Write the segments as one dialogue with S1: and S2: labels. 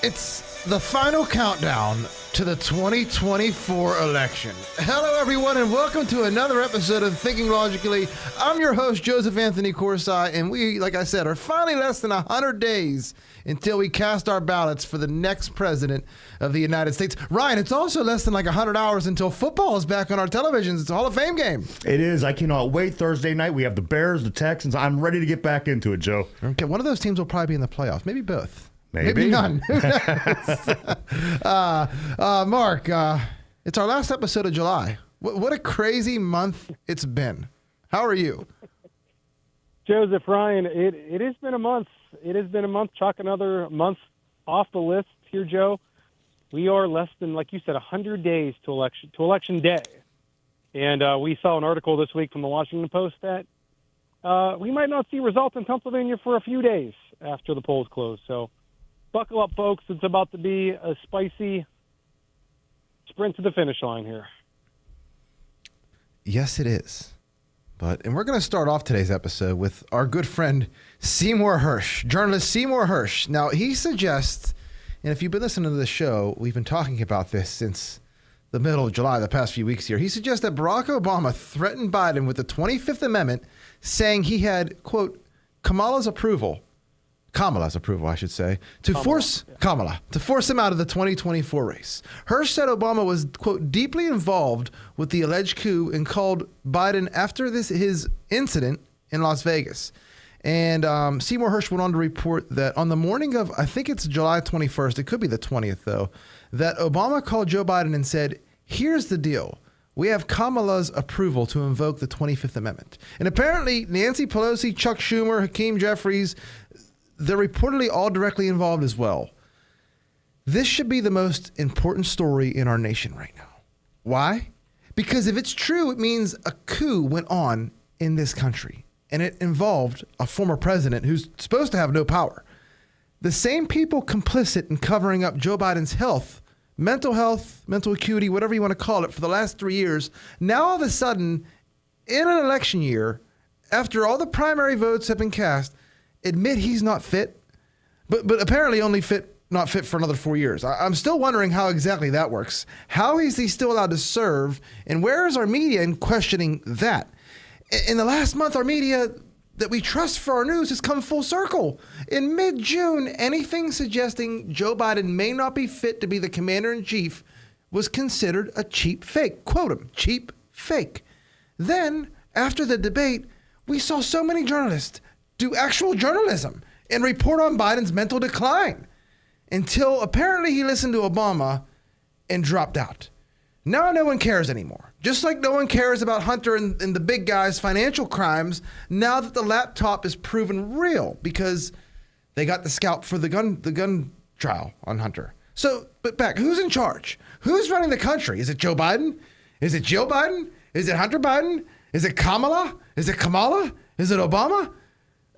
S1: It's the final countdown to the 2024 election. Hello, everyone, and welcome to another episode of Thinking Logically. I'm your host, Joseph Anthony Corsai, and we, like I said, are finally less than 100 days until we cast our ballots for the next president of the United States. Ryan, it's also less than 100 hours until football is back on our televisions. It's a Hall of Fame game.
S2: It is. I cannot wait. Thursday night, we have the Bears, the Texans. I'm ready to get back into it, Joe.
S1: Okay, one of those teams will probably be in the playoffs. Maybe both. Maybe none. Mark, it's our last episode of July. What a crazy month it's been. How are you?
S3: Joseph, Ryan, it has been a month. It has been a month. Chalk another month off the list here, Joe. We are less than, like you said, 100 days to election day. And we saw an article this week from the Washington Post that we might not see results in Pennsylvania for a few days after the polls close. So buckle up, folks. It's about to be a spicy sprint to the finish line here.
S1: Yes, it is. And we're going to start off today's episode with our good friend Seymour Hersh, journalist Seymour Hersh. Now, he suggests, and if you've been listening to the show, we've been talking about this since the middle of July, the past few weeks here. He suggests that Barack Obama threatened Biden with the 25th Amendment, saying he had, quote, Kamala's approval, I should say, to force him out of the 2024 race. Hersh said Obama was, quote, deeply involved with the alleged coup and called Biden after his incident in Las Vegas. And Seymour Hersh went on to report that on the morning of, I think it's July 21st, it could be the 20th though, that Obama called Joe Biden and said, here's the deal. We have Kamala's approval to invoke the 25th Amendment. And apparently Nancy Pelosi, Chuck Schumer, Hakeem Jeffries, they're reportedly all directly involved as well. This should be the most important story in our nation right now. Why? Because if it's true, it means a coup went on in this country, and it involved a former president who's supposed to have no power. The same people complicit in covering up Joe Biden's mental health, mental acuity, whatever you want to call it, for the last 3 years, now all of a sudden, in an election year, after all the primary votes have been cast, admit he's not fit, but apparently only not fit for another 4 years. I'm still wondering how exactly that works. How is he still allowed to serve, and where is our media in questioning that? In the last month, our media that we trust for our news has come full circle. In mid-June, anything suggesting Joe Biden may not be fit to be the commander-in-chief was considered a cheap fake. Quote him, cheap fake. Then, after the debate, we saw so many journalists do actual journalism and report on Biden's mental decline until apparently he listened to Obama and dropped out. Now no one cares anymore. Just like no one cares about Hunter and the big guy's financial crimes now that the laptop is proven real because they got the scalp for the gun trial on Hunter. So, but back, who's in charge? Who's running the country? Is it Joe Biden? Is it Jill Biden? Is it Hunter Biden? Is it Kamala? Is it Kamala? Is it Obama?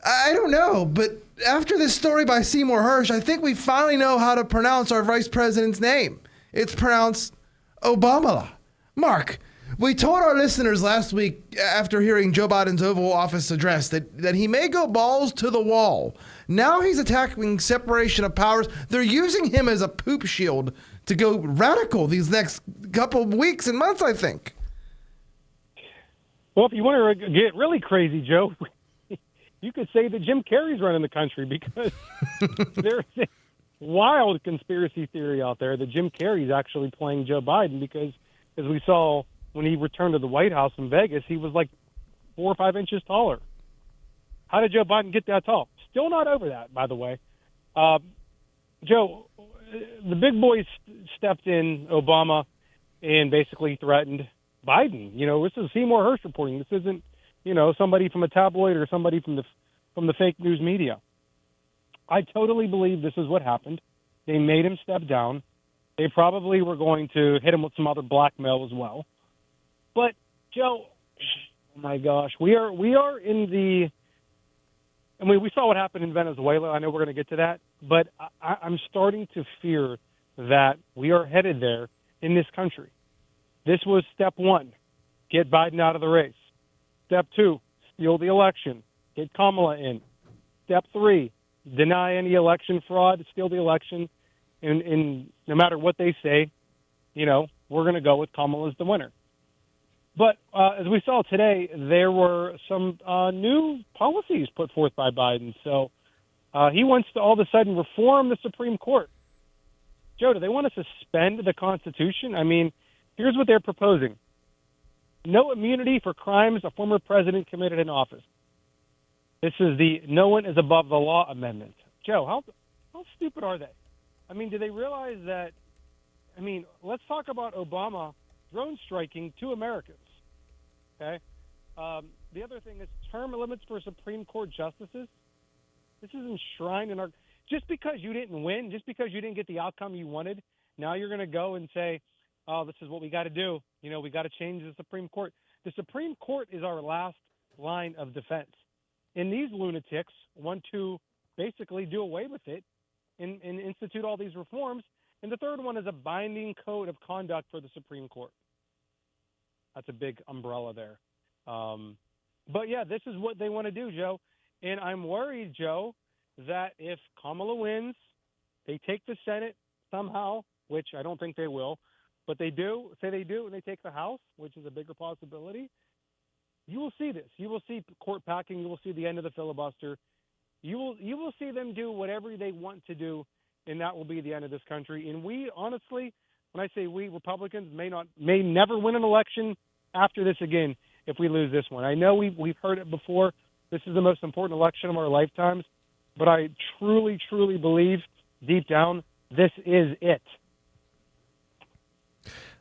S1: I don't know, but after this story by Seymour Hersh, I think we finally know how to pronounce our vice president's name. It's pronounced Obamala. Mark, we told our listeners last week after hearing Joe Biden's Oval Office address that he may go balls to the wall. Now he's attacking separation of powers. They're using him as a poop shield to go radical these next couple of weeks and months, I think.
S3: Well, if you want to get really crazy, Joe, you could say that Jim Carrey's running the country because there's a wild conspiracy theory out there that Jim Carrey's actually playing Joe Biden because, as we saw when he returned to the White House in Vegas, he was like 4 or 5 inches taller. How did Joe Biden get that tall? Still not over that, by the way. Joe, the big boys stepped in, Obama, and basically threatened Biden. You know, this is Seymour Hersh reporting. This isn't, somebody from a tabloid or somebody from the fake news media. I totally believe this is what happened. They made him step down. They probably were going to hit him with some other blackmail as well. But Joe, oh my gosh, we are in the. I mean, we saw what happened in Venezuela. I know we're going to get to that, but I'm starting to fear that we are headed there in this country. This was step one: get Biden out of the race. Step two: steal the election, get Kamala in. Step three: deny any election fraud, steal the election, and no matter what they say, we're going to go with Kamala as the winner. But as we saw today, there were some new policies put forth by Biden. So he wants to all of a sudden reform the Supreme Court. Joe, do they want to suspend the Constitution? I mean, here's what they're proposing. No immunity for crimes a former president committed in office. This is the no one is above the law amendment. Joe, how stupid are they? I mean, do they realize that, let's talk about Obama drone striking 2 Americans, okay? The other thing is term limits for Supreme Court justices. This is enshrined in our – just because you didn't win, just because you didn't get the outcome you wanted, now you're going to go and say, oh, this is what we got to do. We got to change the Supreme Court. The Supreme Court is our last line of defense. And these lunatics want to basically do away with it and institute all these reforms. And the third one is a binding code of conduct for the Supreme Court. That's a big umbrella there. But, yeah, this is what they want to do, Joe. And I'm worried, Joe, that if Kamala wins, they take the Senate somehow, which I don't think they will, but they do, say they do, and they take the House, which is a bigger possibility. You will see this. You will see court packing. You will see the end of the filibuster. You will see them do whatever they want to do, and that will be the end of this country. And we, honestly, when I say we, Republicans may never win an election after this again if we lose this one. I know we've heard it before. This is the most important election of our lifetimes, but I truly, truly believe deep down this is it.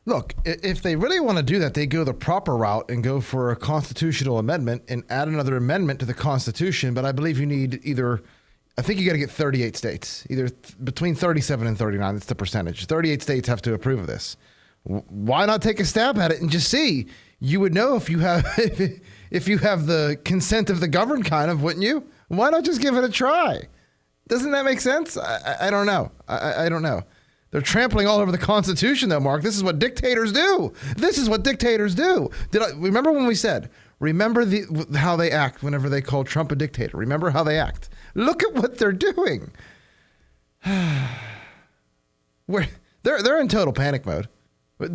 S1: Look, if they really want to do that, they go the proper route and go for a constitutional amendment and add another amendment to the Constitution. But I believe you need I think you got to get 38 states, either between 37 and 39. That's the percentage. 38 states have to approve of this. Why not take a stab at it and just see? You would know if you have the consent of the governed kind of, wouldn't you? Why not just give it a try? Doesn't that make sense? I don't know. I don't know. They're trampling all over the Constitution, though, Mark. This is what dictators do. This is what dictators do. Remember when we said, remember how they act whenever they call Trump a dictator? Remember how they act. Look at what they're doing. They're in total panic mode.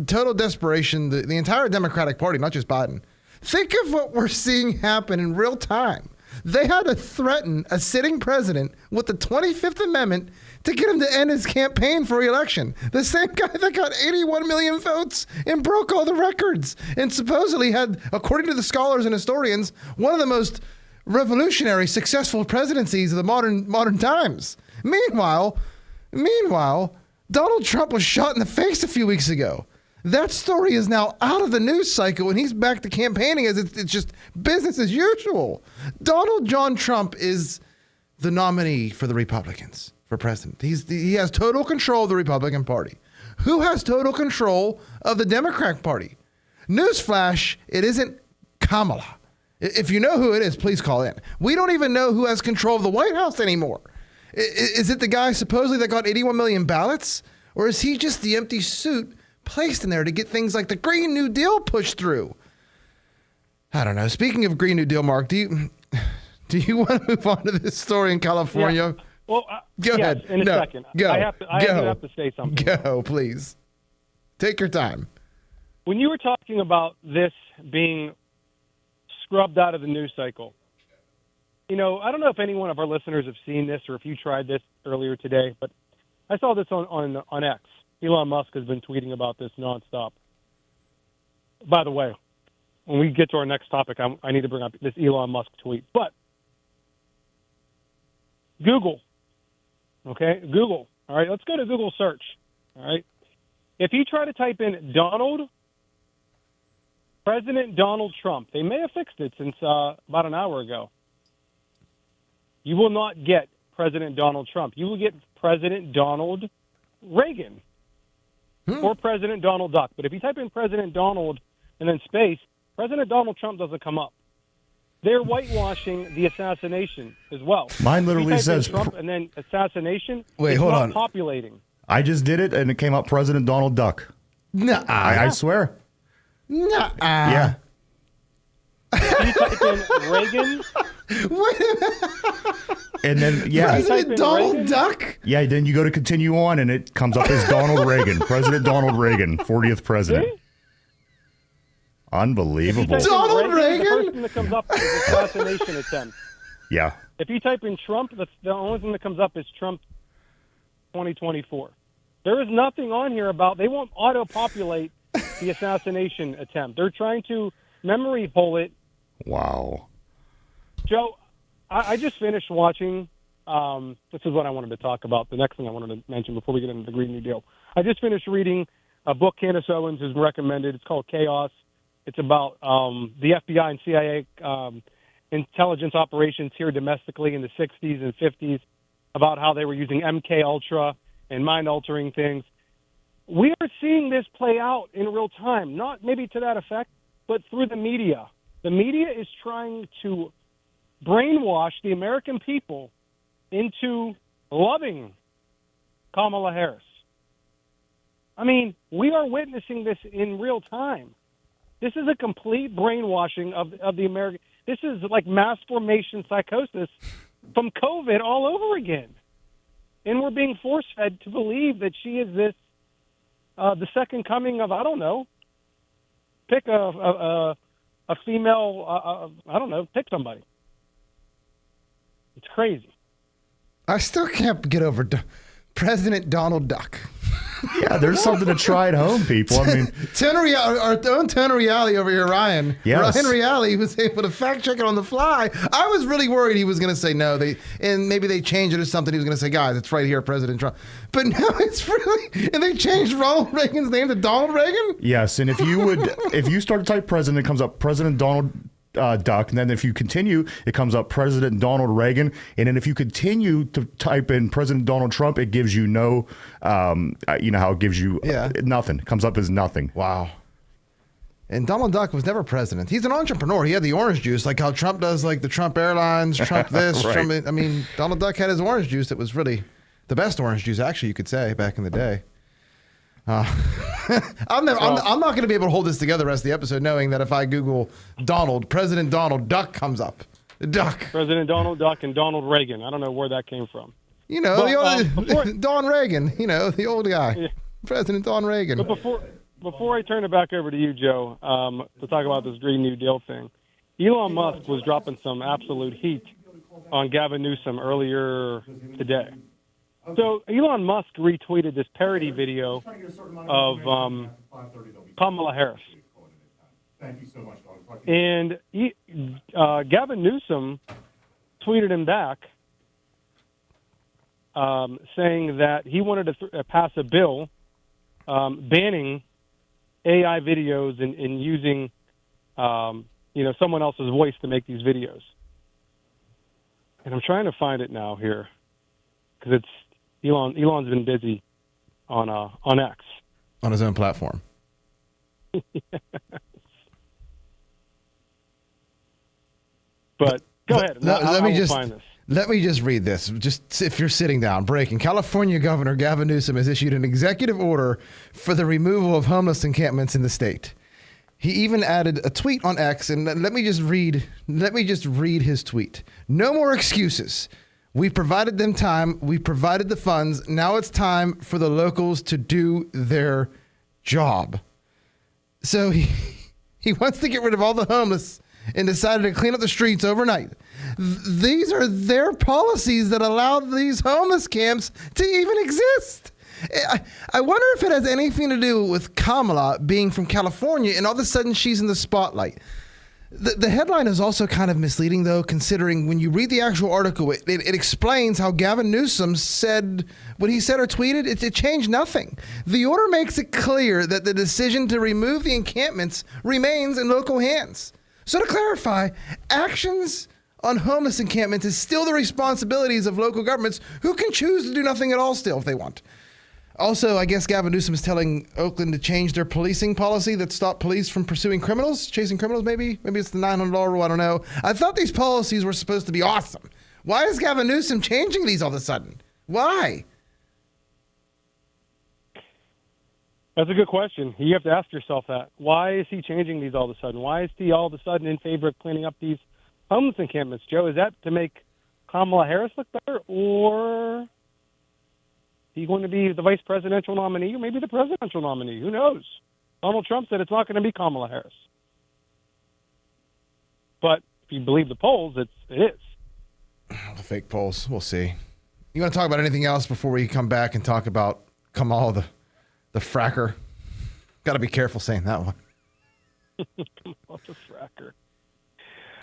S1: Total desperation. The entire Democratic Party, not just Biden. Think of what we're seeing happen in real time. They had to threaten a sitting president with the 25th Amendment to get him to end his campaign for re-election. The same guy that got 81 million votes and broke all the records and supposedly had, according to the scholars and historians, one of the most revolutionary, successful presidencies of the modern times. Meanwhile, Donald Trump was shot in the face a few weeks ago. That story is now out of the news cycle, and he's back to campaigning as it's just business as usual. Donald John Trump is the nominee for the Republicans for president. He has total control of the Republican Party. Who has total control of the Democratic Party? Newsflash, it isn't Kamala. If you know who it is, please call in. We don't even know who has control of the White House anymore. Is it the guy supposedly that got 81 million ballots? Or is he just the empty suit placed in there to get things like the Green New Deal pushed through? I don't know. Speaking of Green New Deal, Mark, do you want to move on to this story in California?
S3: Yeah. Well,
S1: go ahead.
S3: In a second.
S1: Go.
S3: I have to say something.
S1: Go, please. Take your time.
S3: When you were talking about this being scrubbed out of the news cycle, I don't know if any one of our listeners have seen this or if you tried this earlier today, but I saw this on X. Elon Musk has been tweeting about this nonstop. By the way, when we get to our next topic, I need to bring up this Elon Musk tweet. But Google, okay? Google, all right? Let's go to Google search, all right? If you try to type in President Donald Trump, they may have fixed it since about an hour ago. You will not get President Donald Trump. You will get President Donald Reagan. Or President Donald Duck. But if you type in President Donald and then space, President Donald Trump doesn't come up. They're whitewashing the assassination as well.
S2: Mine literally says
S3: Trump and then assassination.
S1: Wait, hold on.
S3: Populating.
S2: I just did it and it came up President Donald Duck.
S1: Nuh-uh.
S2: I swear.
S1: Nuh-uh.
S2: Yeah.
S3: You type in Reagan.
S1: Wait a minute.
S2: And then, yeah.
S1: President Donald
S3: Reagan?
S1: Duck?
S2: Yeah, then you go to continue on, and it comes up as Donald Reagan, President Donald Reagan, 40th president.
S3: See?
S2: Unbelievable.
S3: If you type in
S1: Donald
S3: The
S1: Reagan?
S3: first thing that comes up is assassination attempt.
S2: Yeah.
S3: If you type in Trump, the only thing that comes up is Trump 2024. There is nothing on here about, they won't auto-populate the assassination attempt. They're trying to memory hole it.
S2: Wow.
S3: Joe, I just finished watching, this is what I wanted to talk about, the next thing I wanted to mention before we get into the Green New Deal. I just finished reading a book Candace Owens has recommended. It's called Chaos. It's about the FBI and CIA intelligence operations here domestically in the 60s and 50s, about how they were using MK Ultra and mind-altering things. We are seeing this play out in real time, not maybe to that effect, but through the media. The media is trying to brainwash the American people into loving Kamala Harris. I mean, we are witnessing this in real time. This is a complete brainwashing of the American. This is like mass formation psychosis from COVID all over again. And we're being force-fed to believe that she is this, the second coming of, I don't know, pick a female, I don't know, pick somebody. It's crazy.
S1: I still can't get over President Donald Duck.
S2: Yeah, there's something to try at home, people. I mean,
S1: Our own Tony Reale over here, Ryan.
S2: Yes.
S1: Ryan Reale was able to fact check it on the fly. I was really worried he was going to say no. And maybe they changed it or something. He was going to say, guys, it's right here, President Trump. But no, it's really, and they changed Ronald Reagan's name to Donald Reagan?
S2: yes, and if you start to type president, it comes up President Donald Duck, and then if you continue, it comes up President Donald Reagan, and then if you continue to type in President Donald Trump, it gives you no, you know how it gives you nothing. It comes up as nothing.
S1: Wow. And Donald Duck was never president. He's an entrepreneur. He had the orange juice, like how Trump does, like the Trump Airlines, Trump this,
S2: Right.
S1: Trump. I mean, Donald Duck had his orange juice. That was really the best orange juice, actually, you could say, back in the day. I'm not going to be able to hold this together the rest of the episode, knowing that if I Google President Donald Duck comes up. Duck.
S3: President Donald Duck and Donald Reagan. I don't know where that came from.
S1: You know,
S3: Well,
S1: the old Don Reagan. You know, the old guy.
S3: Yeah.
S1: President Don Reagan.
S3: But before I turn it back over to you, Joe, to talk about this Green New Deal thing, Elon Musk was dropping some absolute heat on Gavin Newsom earlier today. So Elon Musk retweeted this parody video of Kamala Harris. And Gavin Newsom tweeted him back saying that he wanted to pass a bill banning AI videos and using someone else's voice to make these videos. And I'm trying to find it now here because it's Elon's been busy on X.
S1: On his own platform.
S3: But go ahead.
S1: Let me just
S3: find this.
S1: Let me just read this. Just if you're sitting down, breaking. California Governor Gavin Newsom has issued an executive order for the removal of homeless encampments in the state. He even added a tweet on X, and let me just read his tweet. No more excuses. We provided them time. We provided the funds. Now it's time for the locals to do their job. So he wants to get rid of all the homeless and decided to clean up the streets overnight. These are their policies that allow these homeless camps to even exist. I wonder if it has anything to do with Kamala being from California and all of a sudden she's in the spotlight. The headline is also kind of misleading, though, considering when you read the actual article, it explains how Gavin Newsom said, what he said or tweeted, it changed nothing. The order makes it clear that the decision to remove the encampments remains in local hands. So to clarify, actions on homeless encampments is still the responsibilities of local governments who can choose to do nothing at all still if they want. Also, I guess Gavin Newsom is telling Oakland to change their policing policy that stopped police from pursuing criminals, chasing criminals maybe? Maybe it's the $900 rule, I don't know. I thought these policies were supposed to be awesome. Why is Gavin Newsom changing these all of a sudden? Why?
S3: That's a good question. You have to ask yourself that. Why is he changing these all of a sudden? Why is he all of a sudden in favor of cleaning up these homeless encampments? Joe, is that to make Kamala Harris look better, or is he going to be the vice presidential nominee, or maybe the presidential nominee? Who knows? Donald Trump said it's not going to be Kamala Harris. But if you believe the polls, it is.
S1: The fake polls. We'll see. You want to talk about anything else before we come back and talk about Kamala, the fracker? Got to be careful saying that one.
S3: Kamala the fracker.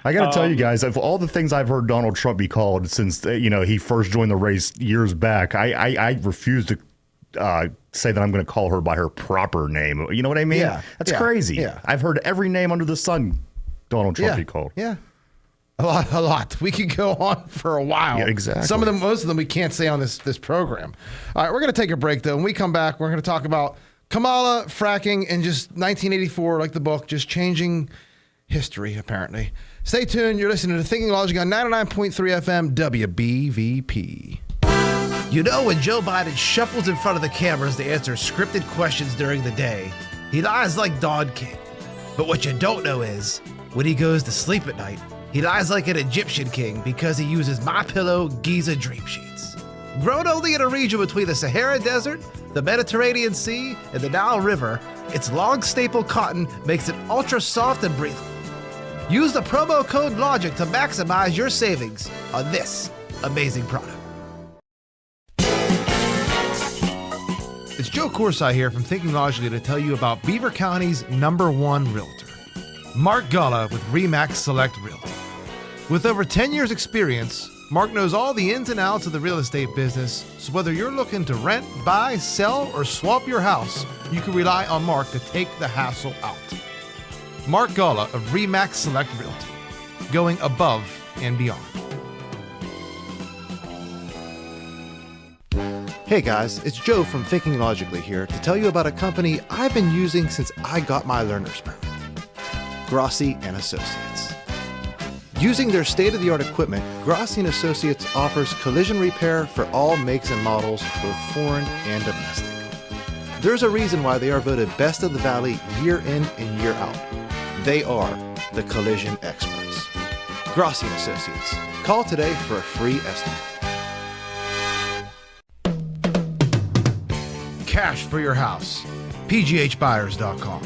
S2: I got to tell you guys, of all the things I've heard Donald Trump be called since he first joined the race years back, I refuse to say that I'm going to call her by her proper name. You know what I mean?
S1: Yeah.
S2: That's
S1: Yeah.
S2: crazy.
S1: Yeah.
S2: I've heard every name under the sun Donald Trump be called.
S1: Yeah. A lot. We could go on for a while.
S2: Yeah, exactly.
S1: Most of them we can't say on this program. All right, we're going to take a break, though. When we come back, we're going to talk about Kamala, fracking, and just 1984, like the book, just changing history, apparently. Stay tuned. You're listening to Thinking Logic on 99.3 FM WBVP.
S4: You know, when Joe Biden shuffles in front of the cameras to answer scripted questions during the day, he lies like Don King. But what you don't know is, when he goes to sleep at night, he lies like an Egyptian king because he uses MyPillow Giza Dream Sheets. Grown only in a region between the Sahara Desert, the Mediterranean Sea, and the Nile River, its long staple cotton makes it ultra soft and breathable. Use the promo code LOGIC to maximize your savings on this amazing product.
S1: It's Joe Corsi here from Thinking Logically to tell you about Beaver County's #1 realtor, Mark Galla with RE/MAX Select Realty. With over 10 years experience, Mark knows all the ins and outs of the real estate business, so whether you're looking to rent, buy, sell, or swap your house, you can rely on Mark to take the hassle out. Mark Galla of RE/MAX Select Realty, going above and beyond. Hey guys, it's Joe from Thinking Logically here to tell you about a company I've been using since I got my learner's permit. Grossi & Associates. Using their state-of-the-art equipment, Grossi & Associates offers collision repair for all makes and models, both foreign and domestic. There's a reason why they are voted Best of the Valley year in and year out. They are the collision experts. Grossi & Associates. Call today for a free estimate. Cash for your house. PGHbuyers.com.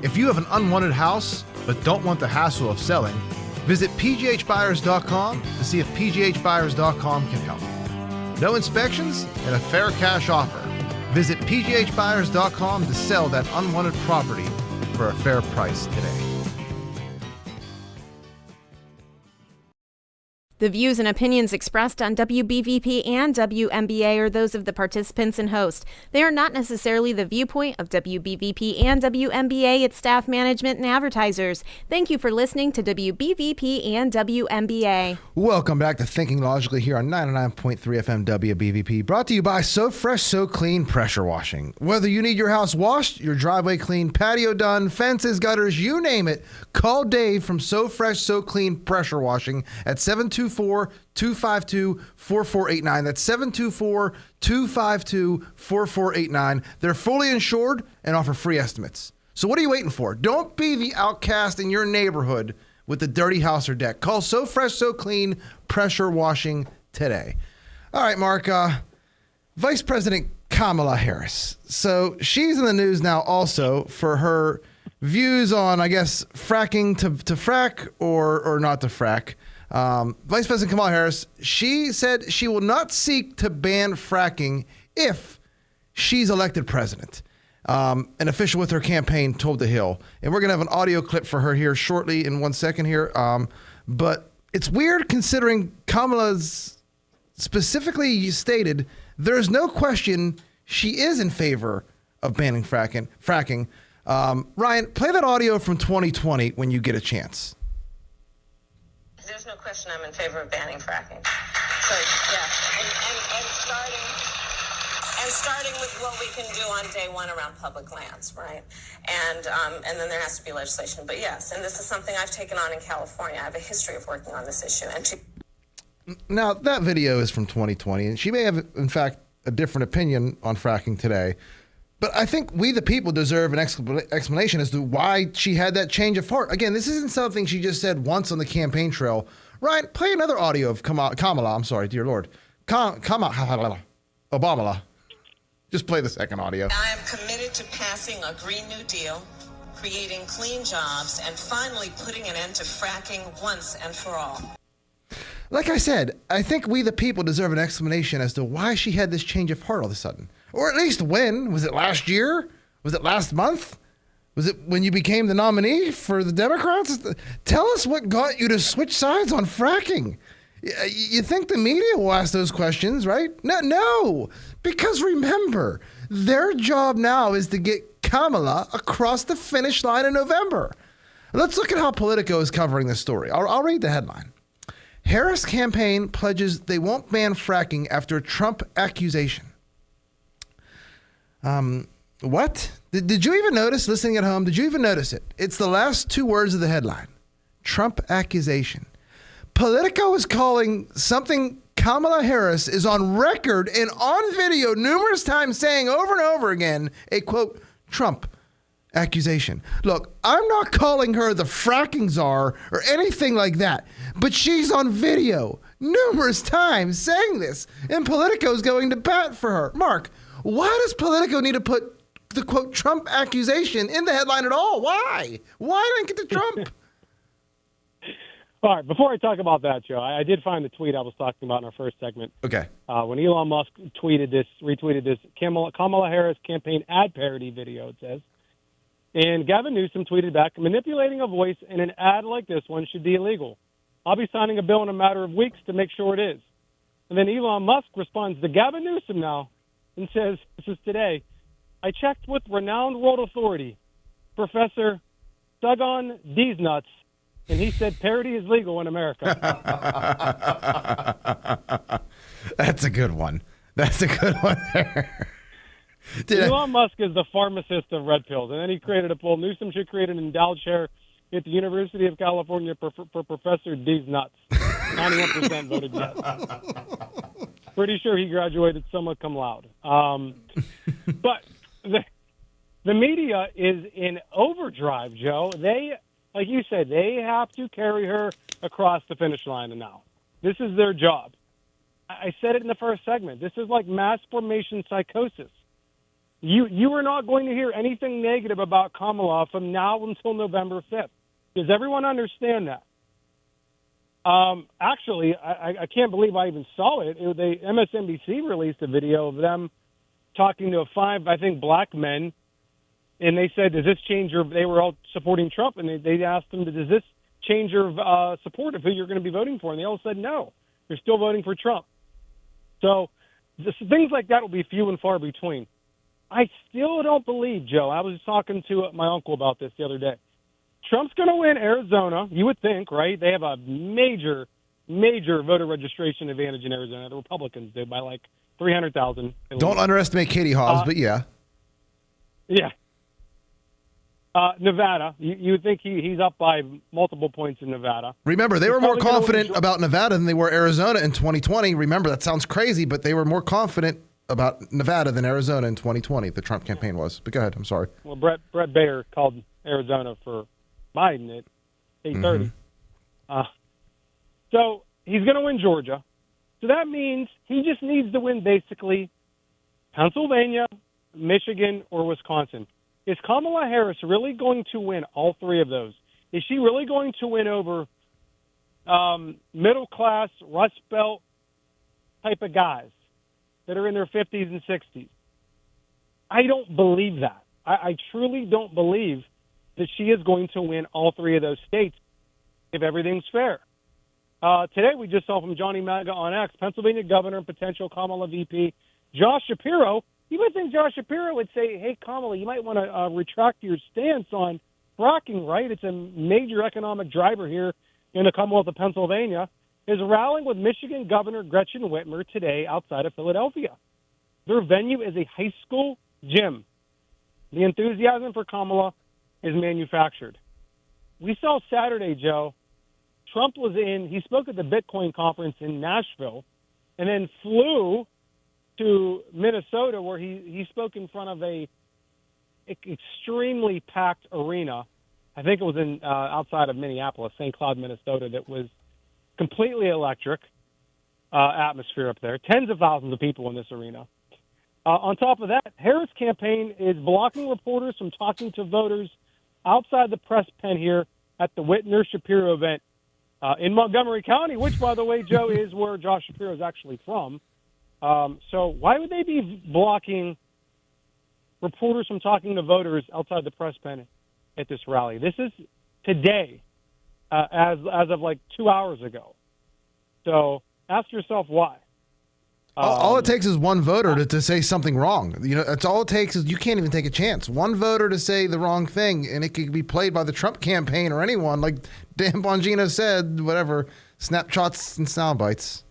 S1: If you have an unwanted house but don't want the hassle of selling, visit PGHbuyers.com to see if PGHbuyers.com can help. No inspections and a fair cash offer. Visit PGHbuyers.com to sell that unwanted property for a fair price today.
S5: The views and opinions expressed on WBVP and WMBA are those of the participants and host. They are not necessarily the viewpoint of WBVP and WMBA, its staff, management, and advertisers. Thank you for listening to WBVP and WMBA.
S1: Welcome back to Thinking Logically here on 99.3 FM WBVP, brought to you by So Fresh, So Clean Pressure Washing. Whether you need your house washed, your driveway cleaned, patio done, fences, gutters, you name it, call Dave from So Fresh, So Clean Pressure Washing at 724-252-4489. That's 724-252-4489. They're fully insured and offer free estimates. So what are you waiting for? Don't be the outcast in your neighborhood with the dirty house or deck. Call So Fresh, So Clean Pressure Washing today. All right, Mark. Vice President Kamala Harris. So she's in the news now also for her views on, I guess, fracking to frack or not to frack. Vice President Kamala Harris, she said she will not seek to ban fracking if she's elected president. An official with her campaign told The Hill. And we're going to have an audio clip for her here shortly in 1 second here. But it's weird considering Kamala's specifically stated there's no question she is in favor of banning fracking. Ryan, play that audio from 2020 when you get a chance.
S6: There's no question I'm in favor of banning fracking. So, yeah, and starting with what we can do on day one around public lands, right? And then there has to be legislation. But yes, and this is something I've taken on in California. I have a history of working on this issue.
S1: Now, that video is from 2020, and she may have, in fact, a different opinion on fracking today. But I think we, the people, deserve an explanation as to why she had that change of heart. Again, this isn't something she just said once on the campaign trail Ryan, play another audio of Kamala. I'm sorry, dear Lord. Kamala. Obama. Just play the second audio.
S6: I am committed to passing a Green New Deal, creating clean jobs, and finally putting an end to fracking once and for all.
S1: Like I said, I think we the people deserve an explanation as to why she had this change of heart all of a sudden. Or at least when. Was it last year? Was it last month? Was it when you became the nominee for the Democrats? Tell us what got you to switch sides on fracking. You think the media will ask those questions, right? No. Because remember, their job now is to get Kamala across the finish line in November. Let's look at how Politico is covering this story. I'll read the headline. Harris campaign pledges they won't ban fracking after Trump accusation. What? Did you even notice, listening at home, did you even notice it? It's the last two words of the headline. Trump accusation. Politico is calling something Kamala Harris is on record and on video numerous times saying over and over again, a quote, Trump accusation. Look, I'm not calling her the fracking czar or anything like that, but she's on video numerous times saying this, and Politico's going to bat for her. Mark, why does Politico need to put the quote Trump accusation in the headline at all? Why? Why link it to Trump?
S3: All right, before I talk about that, Joe, I did find the tweet I was talking about in our first segment.
S1: Okay.
S3: When Elon Musk retweeted this Kamala Harris campaign ad parody video, it says. And Gavin Newsom tweeted back, manipulating a voice in an ad like this one should be illegal. I'll be signing a bill in a matter of weeks to make sure it is. And then Elon Musk responds to Gavin Newsom now and says, this is today, I checked with renowned world authority, Professor Sugon Deesnuts, and he said parody is legal in America.
S1: That's a good one. That's a good one there.
S3: Elon Musk is the pharmacist of red pills, and then he created a poll. Newsom should create an endowed chair at the University of California for Professor D's nuts. 91% voted yes. Pretty sure he graduated summa cum laude. But the media is in overdrive, Joe. They, like you said, they have to carry her across the finish line now. This is their job. I said it in the first segment. This is like mass formation psychosis. You are not going to hear anything negative about Kamala from now until November 5th. Does everyone understand that? Actually, I can't believe I even saw it. MSNBC released a video of them talking to 5, I think, black men, and they said, does this change your, they were all supporting Trump, and they asked them, does this change your support of who you're going to be voting for? And they all said no. They're still voting for Trump. So things like that will be few and far between. I still don't believe, Joe. I was talking to my uncle about this the other day. Trump's going to win Arizona, you would think, right? They have a major, major voter registration advantage in Arizona. The Republicans did by like 300,000.
S1: Don't underestimate Katie Hobbs, but yeah.
S3: Yeah. Nevada, you would think he's up by multiple points in Nevada.
S1: Remember, they were more confident about Nevada than they were Arizona in 2020. Remember, that sounds crazy, but they were more confident about Nevada than Arizona in 2020, the Trump campaign was. But go ahead, I'm sorry.
S3: Well, Brett Baer called Arizona for Biden at 8:30. So he's going to win Georgia. So that means he just needs to win basically Pennsylvania, Michigan, or Wisconsin. Is Kamala Harris really going to win all three of those? Is she really going to win over middle-class, Rust Belt type of guys that are in their 50s and 60s? I don't believe that. I truly don't believe that she is going to win all three of those states if everything's fair. Today we just saw from Johnny Maga on X, Pennsylvania governor and potential Kamala VP, Josh Shapiro. You would think Josh Shapiro would say, hey, Kamala, you might want to retract your stance on fracking, right? It's a major economic driver here in the Commonwealth of Pennsylvania. Is rallying with Michigan Governor Gretchen Whitmer today outside of Philadelphia. Their venue is a high school gym. The enthusiasm for Kamala is manufactured. We saw Saturday, Joe, Trump he spoke at the Bitcoin conference in Nashville and then flew to Minnesota where he spoke in front of a extremely packed arena. I think it was in outside of Minneapolis, St. Cloud, Minnesota, that was completely electric atmosphere up there. Tens of thousands of people in this arena. On top of that, Harris' campaign is blocking reporters from talking to voters outside the press pen here at the Whitner Shapiro event in Montgomery County, which, by the way, Joe, is where Josh Shapiro is actually from. So why would they be blocking reporters from talking to voters outside the press pen at this rally? This is today, as of like 2 hours ago. So ask yourself why.
S1: All it takes is one voter to say something wrong. You know, that's all it takes is you can't even take a chance. One voter to say the wrong thing, and it could be played by the Trump campaign or anyone. Like Dan Bongino said, whatever, snapshots and sound bites.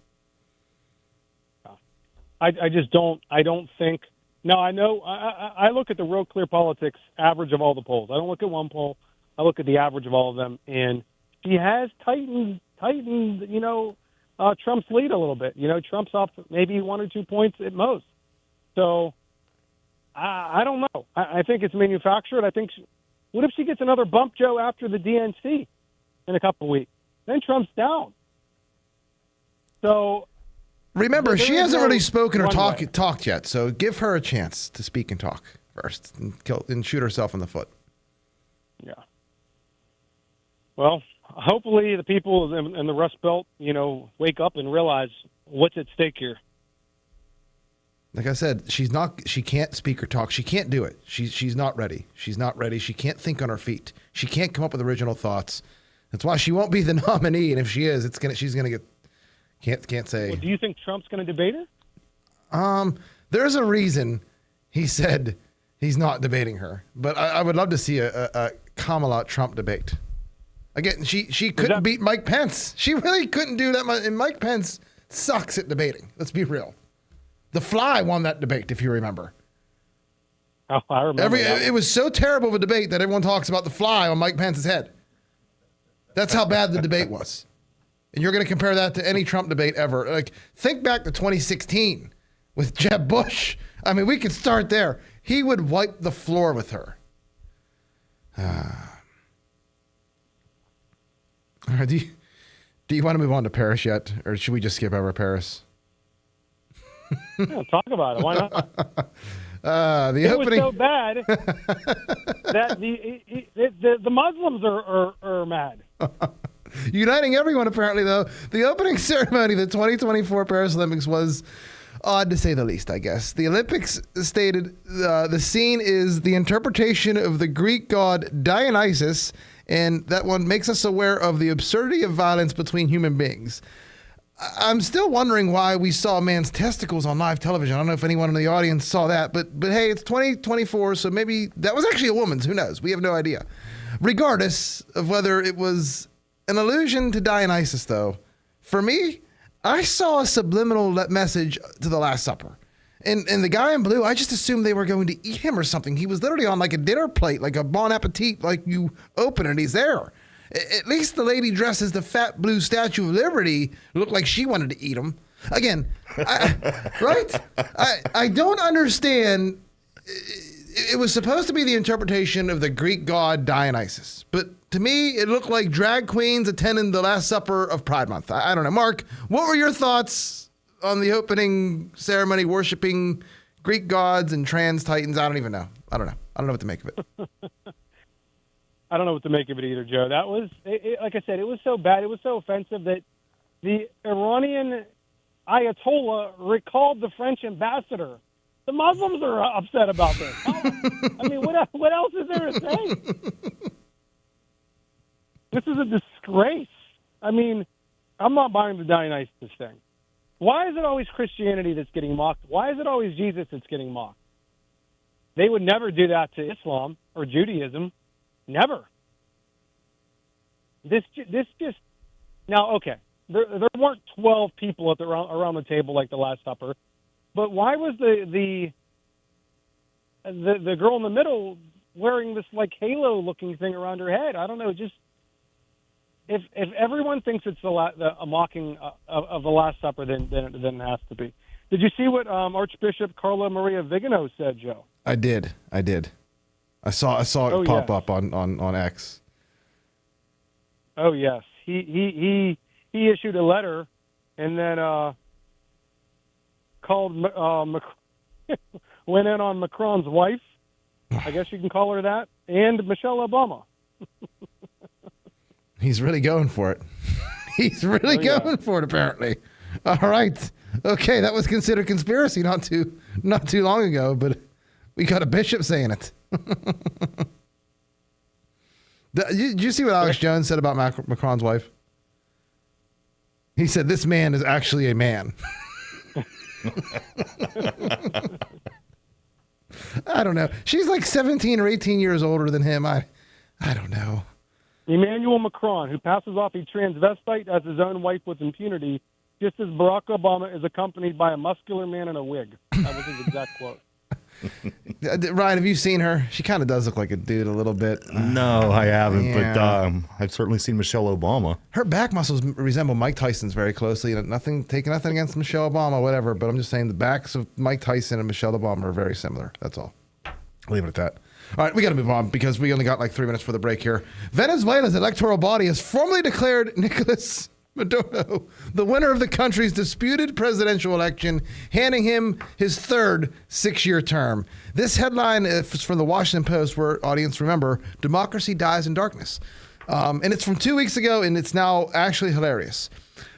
S3: I just don't. I don't think. No, I know. I look at the Real Clear Politics average of all the polls. I don't look at one poll. I look at the average of all of them, and she has tightened. You know, Trump's lead a little bit. You know, Trump's up maybe 1 or 2 points at most. So I don't know. I think it's manufactured. I think. What if she gets another bump, Joe, after the DNC in a couple of weeks? Then Trump's down. So.
S1: Remember, she hasn't really spoken or
S3: runway.
S1: talked yet, so give her a chance to speak and talk first and shoot herself in the foot.
S3: Yeah. Well, hopefully the people in the Rust Belt, you know, wake up and realize what's at stake here.
S1: Like I said, she can't speak or talk. She can't do it. She's not ready. She's not ready. She can't think on her feet. She can't come up with original thoughts. That's why she won't be the nominee, and if she is, she's going to get... Can't say.
S3: Well, do you think Trump's going to debate her?
S1: There's a reason he said he's not debating her, but I would love to see a Kamala Trump debate. Again, she couldn't beat Mike Pence. She really couldn't do that much, and Mike Pence sucks at debating. Let's be real. The Fly won that debate, if you remember.
S3: Oh, I remember.
S1: It was so terrible of a debate that everyone talks about the Fly on Mike Pence's head. That's how bad the debate was. And you're going to compare that to any Trump debate ever. Like, think back to 2016 with Jeb Bush. I mean, we could start there. He would wipe the floor with her. All right, do you want to move on to Paris yet? Or should we just skip over Paris?
S3: Yeah, talk about it. Why not?
S1: The opening
S3: was so bad that the Muslims are mad.
S1: Uniting everyone, apparently, though. The opening ceremony of the 2024 Paris Olympics was odd, to say the least, I guess. The Olympics stated the scene is the interpretation of the Greek god Dionysus, and that one makes us aware of the absurdity of violence between human beings. I'm still wondering why we saw a man's testicles on live television. I don't know if anyone in the audience saw that, but hey, it's 2024, so maybe that was actually a woman's. Who knows? We have no idea. Regardless of whether it was an allusion to Dionysus, though, for me, I saw a subliminal message to the Last Supper. And the guy in blue, I just assumed they were going to eat him or something. He was literally on like a dinner plate, like a bon appetit, like you open it and he's there. At least the lady dressed as the fat blue Statue of Liberty looked like she wanted to eat him. Again, right? I don't understand. It was supposed to be the interpretation of the Greek god Dionysus, but to me, it looked like drag queens attending the Last Supper of Pride Month. I don't know. Mark, what were your thoughts on the opening ceremony worshiping Greek gods and trans titans? I don't even know. I don't know what to make of it.
S3: I don't know what to make of it either, Joe. That was, like I said, it was so bad. It was so offensive that the Iranian Ayatollah recalled the French ambassador. The Muslims are upset about this. I mean, what else is there to say? This is a disgrace. I mean, I'm not buying the Dionysus thing. Why is it always Christianity that's getting mocked? Why is it always Jesus that's getting mocked? They would never do that to Islam or Judaism. Never. This just now, okay. There weren't 12 people around the table like the Last Supper, but why was the girl in the middle wearing this like halo looking thing around her head? I don't know. Just if everyone thinks it's a mocking of the Last Supper, then it has to be. Did you see what Archbishop Carla Maria Vigano said, Joe?
S1: I did. I saw it pop up on X.
S3: Oh yes, he he issued a letter and then went in on Macron's wife. I guess you can call her that, and Michelle Obama.
S1: He's really going for it. He's really going for it, apparently. All right. Okay, that was considered conspiracy not too long ago, but we got a bishop saying it. Did you see what Alex Jones said about Macron's wife? He said, "This man is actually a man." I don't know. She's like 17 or 18 years older than him. I don't know.
S3: Emmanuel Macron, who passes off a transvestite as his own wife with impunity, just as Barack Obama is accompanied by a muscular man in a wig. That was his exact quote.
S1: Ryan, have you seen her? She kind of does look like a dude a little bit.
S2: No, I haven't,
S1: Yeah.
S2: but I've certainly seen Michelle Obama.
S1: Her back muscles resemble Mike Tyson's very closely. Taking nothing against Michelle Obama, whatever, but I'm just saying the backs of Mike Tyson and Michelle Obama are very similar. That's all. Leave it at that. All right, we got to move on because we only got like 3 minutes for the break here. Venezuela's electoral body has formally declared Nicolas Maduro the winner of the country's disputed presidential election, handing him his third 6-year term. This headline is from the Washington Post, where, audience, remember, democracy dies in darkness. And it's from 2 weeks ago, and it's now actually hilarious.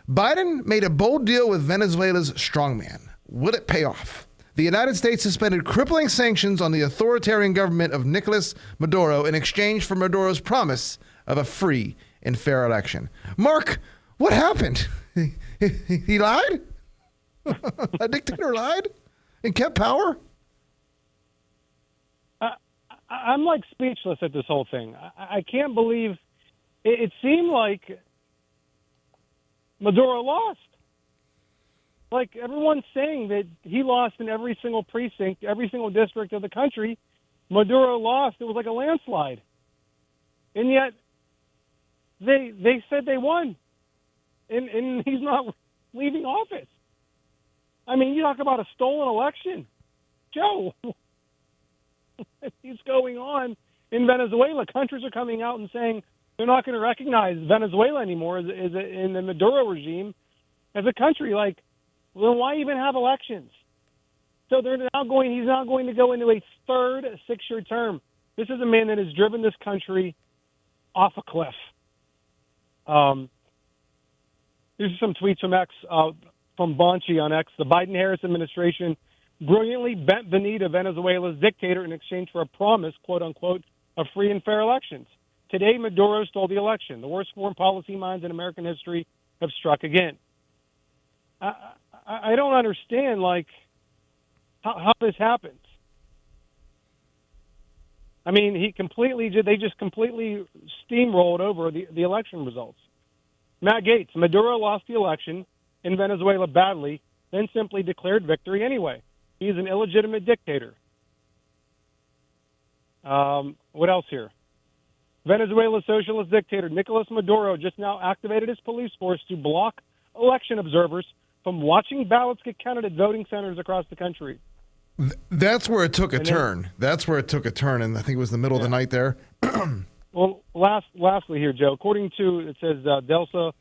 S1: Biden made a bold deal with Venezuela's strongman. Will it pay off? The United States suspended crippling sanctions on the authoritarian government of Nicolas Maduro in exchange for Maduro's promise of a free and fair election. Mark, what happened? He lied? A dictator lied and kept power?
S3: I'm like speechless at this whole thing. I can't believe it seemed like Maduro lost. Like, everyone's saying that he lost in every single precinct, every single district of the country. Maduro lost. It was like a landslide. And yet they said they won. And he's not leaving office. I mean, you talk about a stolen election. Joe, what's going on in Venezuela? Countries are coming out and saying they're not going to recognize Venezuela anymore in the Maduro regime as a country. Like, well, why even have elections? So he's now going to go into a third 6-year term. This is a man that has driven this country off a cliff. These are some tweets from X, from Bonchi on X. The Biden-Harris administration brilliantly bent the knee to Venezuela's dictator in exchange for a promise, quote unquote, of free and fair elections. Today, Maduro stole the election. The worst foreign policy minds in American history have struck again. I don't understand, like, how this happens. I mean, they just completely steamrolled over the election results. Matt Gaetz, Maduro lost the election in Venezuela badly, then simply declared victory anyway. He's an illegitimate dictator. What else here? Venezuela's socialist dictator Nicolas Maduro just now activated his police force to block election observers from watching ballots get counted at voting centers across the country.
S1: That's where it took a turn. That's where it took a turn, and I think it was the middle of the night there.
S3: Well, lastly here, Joe, according to, it says Delsa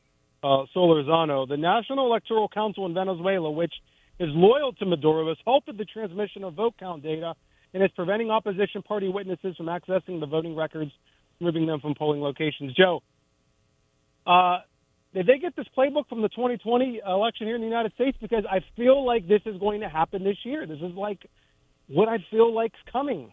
S3: Solorzano, the National Electoral Council in Venezuela, which is loyal to Maduro, has halted the transmission of vote count data and is preventing opposition party witnesses from accessing the voting records, moving them from polling locations. Joe, did they get this playbook from the 2020 election here in the United States? Because I feel like this is going to happen this year. This is like what I feel like's coming.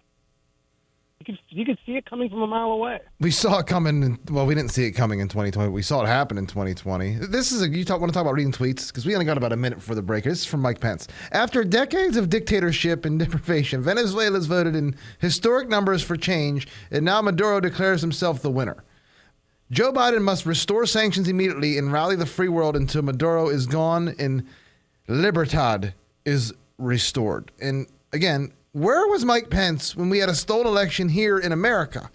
S3: You could see it coming from a mile away.
S1: We saw it coming. Well, we didn't see it coming in 2020. We saw it happen in 2020. This is want to talk about reading tweets? Because we only got about a minute before the break. This is from Mike Pence. After decades of dictatorship and deprivation, Venezuela's voted in historic numbers for change, and now Maduro declares himself the winner. Joe Biden must restore sanctions immediately and rally the free world until Maduro is gone and Libertad is restored. And again, where was Mike Pence when we had a stolen election here in America?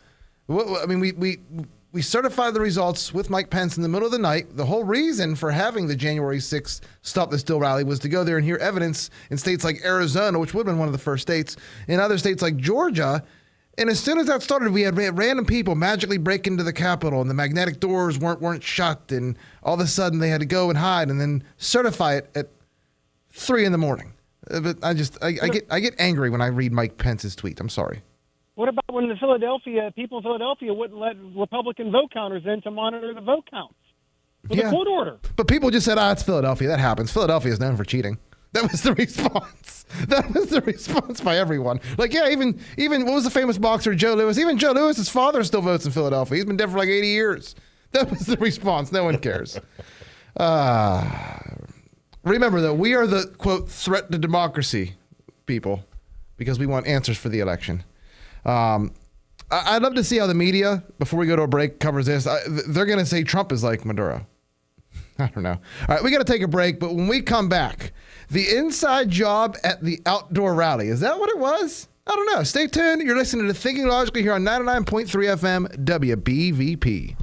S1: I mean, we certified the results with Mike Pence in the middle of the night. The whole reason for having the January 6th Stop the Steal rally was to go there and hear evidence in states like Arizona, which would have been one of the first states, in other states like Georgia, And as soon as that started, we had random people magically break into the Capitol, and the magnetic doors weren't shut, and all of a sudden they had to go and hide and then certify it at 3 a.m. But I get angry when I read Mike Pence's tweet. I'm sorry.
S3: What about when the people in Philadelphia wouldn't let Republican vote counters in to monitor the vote counts with a court order?
S1: But people just said, it's Philadelphia. That happens. Philadelphia is known for cheating. That was the response. That was the response by everyone. Like, yeah, even what was the famous boxer, Joe Louis? Even Joe Louis's father still votes in Philadelphia. He's been dead for like 80 years. That was the response. No one cares. Remember, though, we are the, quote, threat to democracy people because we want answers for the election. I'd love to see how the media, before we go to a break, covers this. They're going to say Trump is like Maduro. I don't know. All right, we got to take a break, but when we come back, the inside job at the outdoor rally. Is that what it was? I don't know. Stay tuned. You're listening to Thinking Logically here on 99.3 FM WBVP.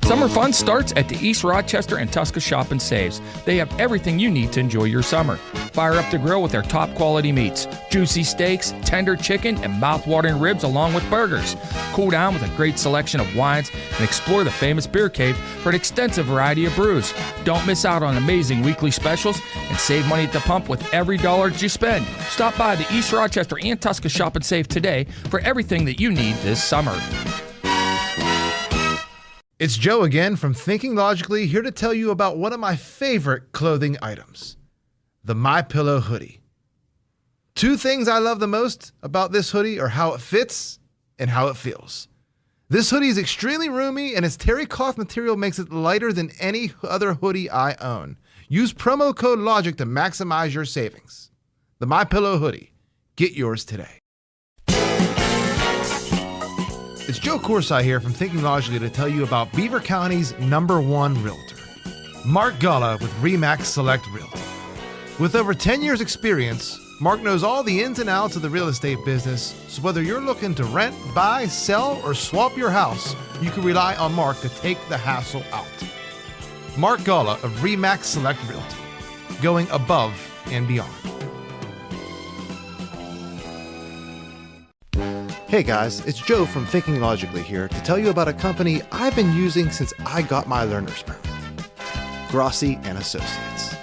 S7: Summer fun starts at the East Rochester and Tusca Shop and Saves. They have everything you need to enjoy your summer. Fire up the grill with their top quality meats, juicy steaks, tender chicken, and mouth-watering ribs along with burgers. Cool down with a great selection of wines and explore the famous beer cave for an extensive variety of brews. Don't miss out on amazing weekly specials and save money at the pump with every dollar that you spend. Stop by the East Rochester and Tusca Shop and Save today for everything that you need this summer.
S1: It's Joe again from Thinking Logically, here to tell you about one of my favorite clothing items, the MyPillow hoodie. 2 things I love the most about this hoodie are how it fits and how it feels. This hoodie is extremely roomy, and its terry cloth material makes it lighter than any other hoodie I own. Use promo code LOGIC to maximize your savings. The MyPillow hoodie. Get yours today. It's Joe Corsi here from Thinking Logically to tell you about Beaver County's #1 realtor, Mark Galla with RE/MAX Select Realty. With over 10 years experience, Mark knows all the ins and outs of the real estate business, so whether you're looking to rent, buy, sell, or swap your house, you can rely on Mark to take the hassle out. Mark Galla of RE/MAX Select Realty, going above and beyond. Hey guys, it's Joe from Thinking Logically here to tell you about a company I've been using since I got my learner's permit, Grossi & Associates.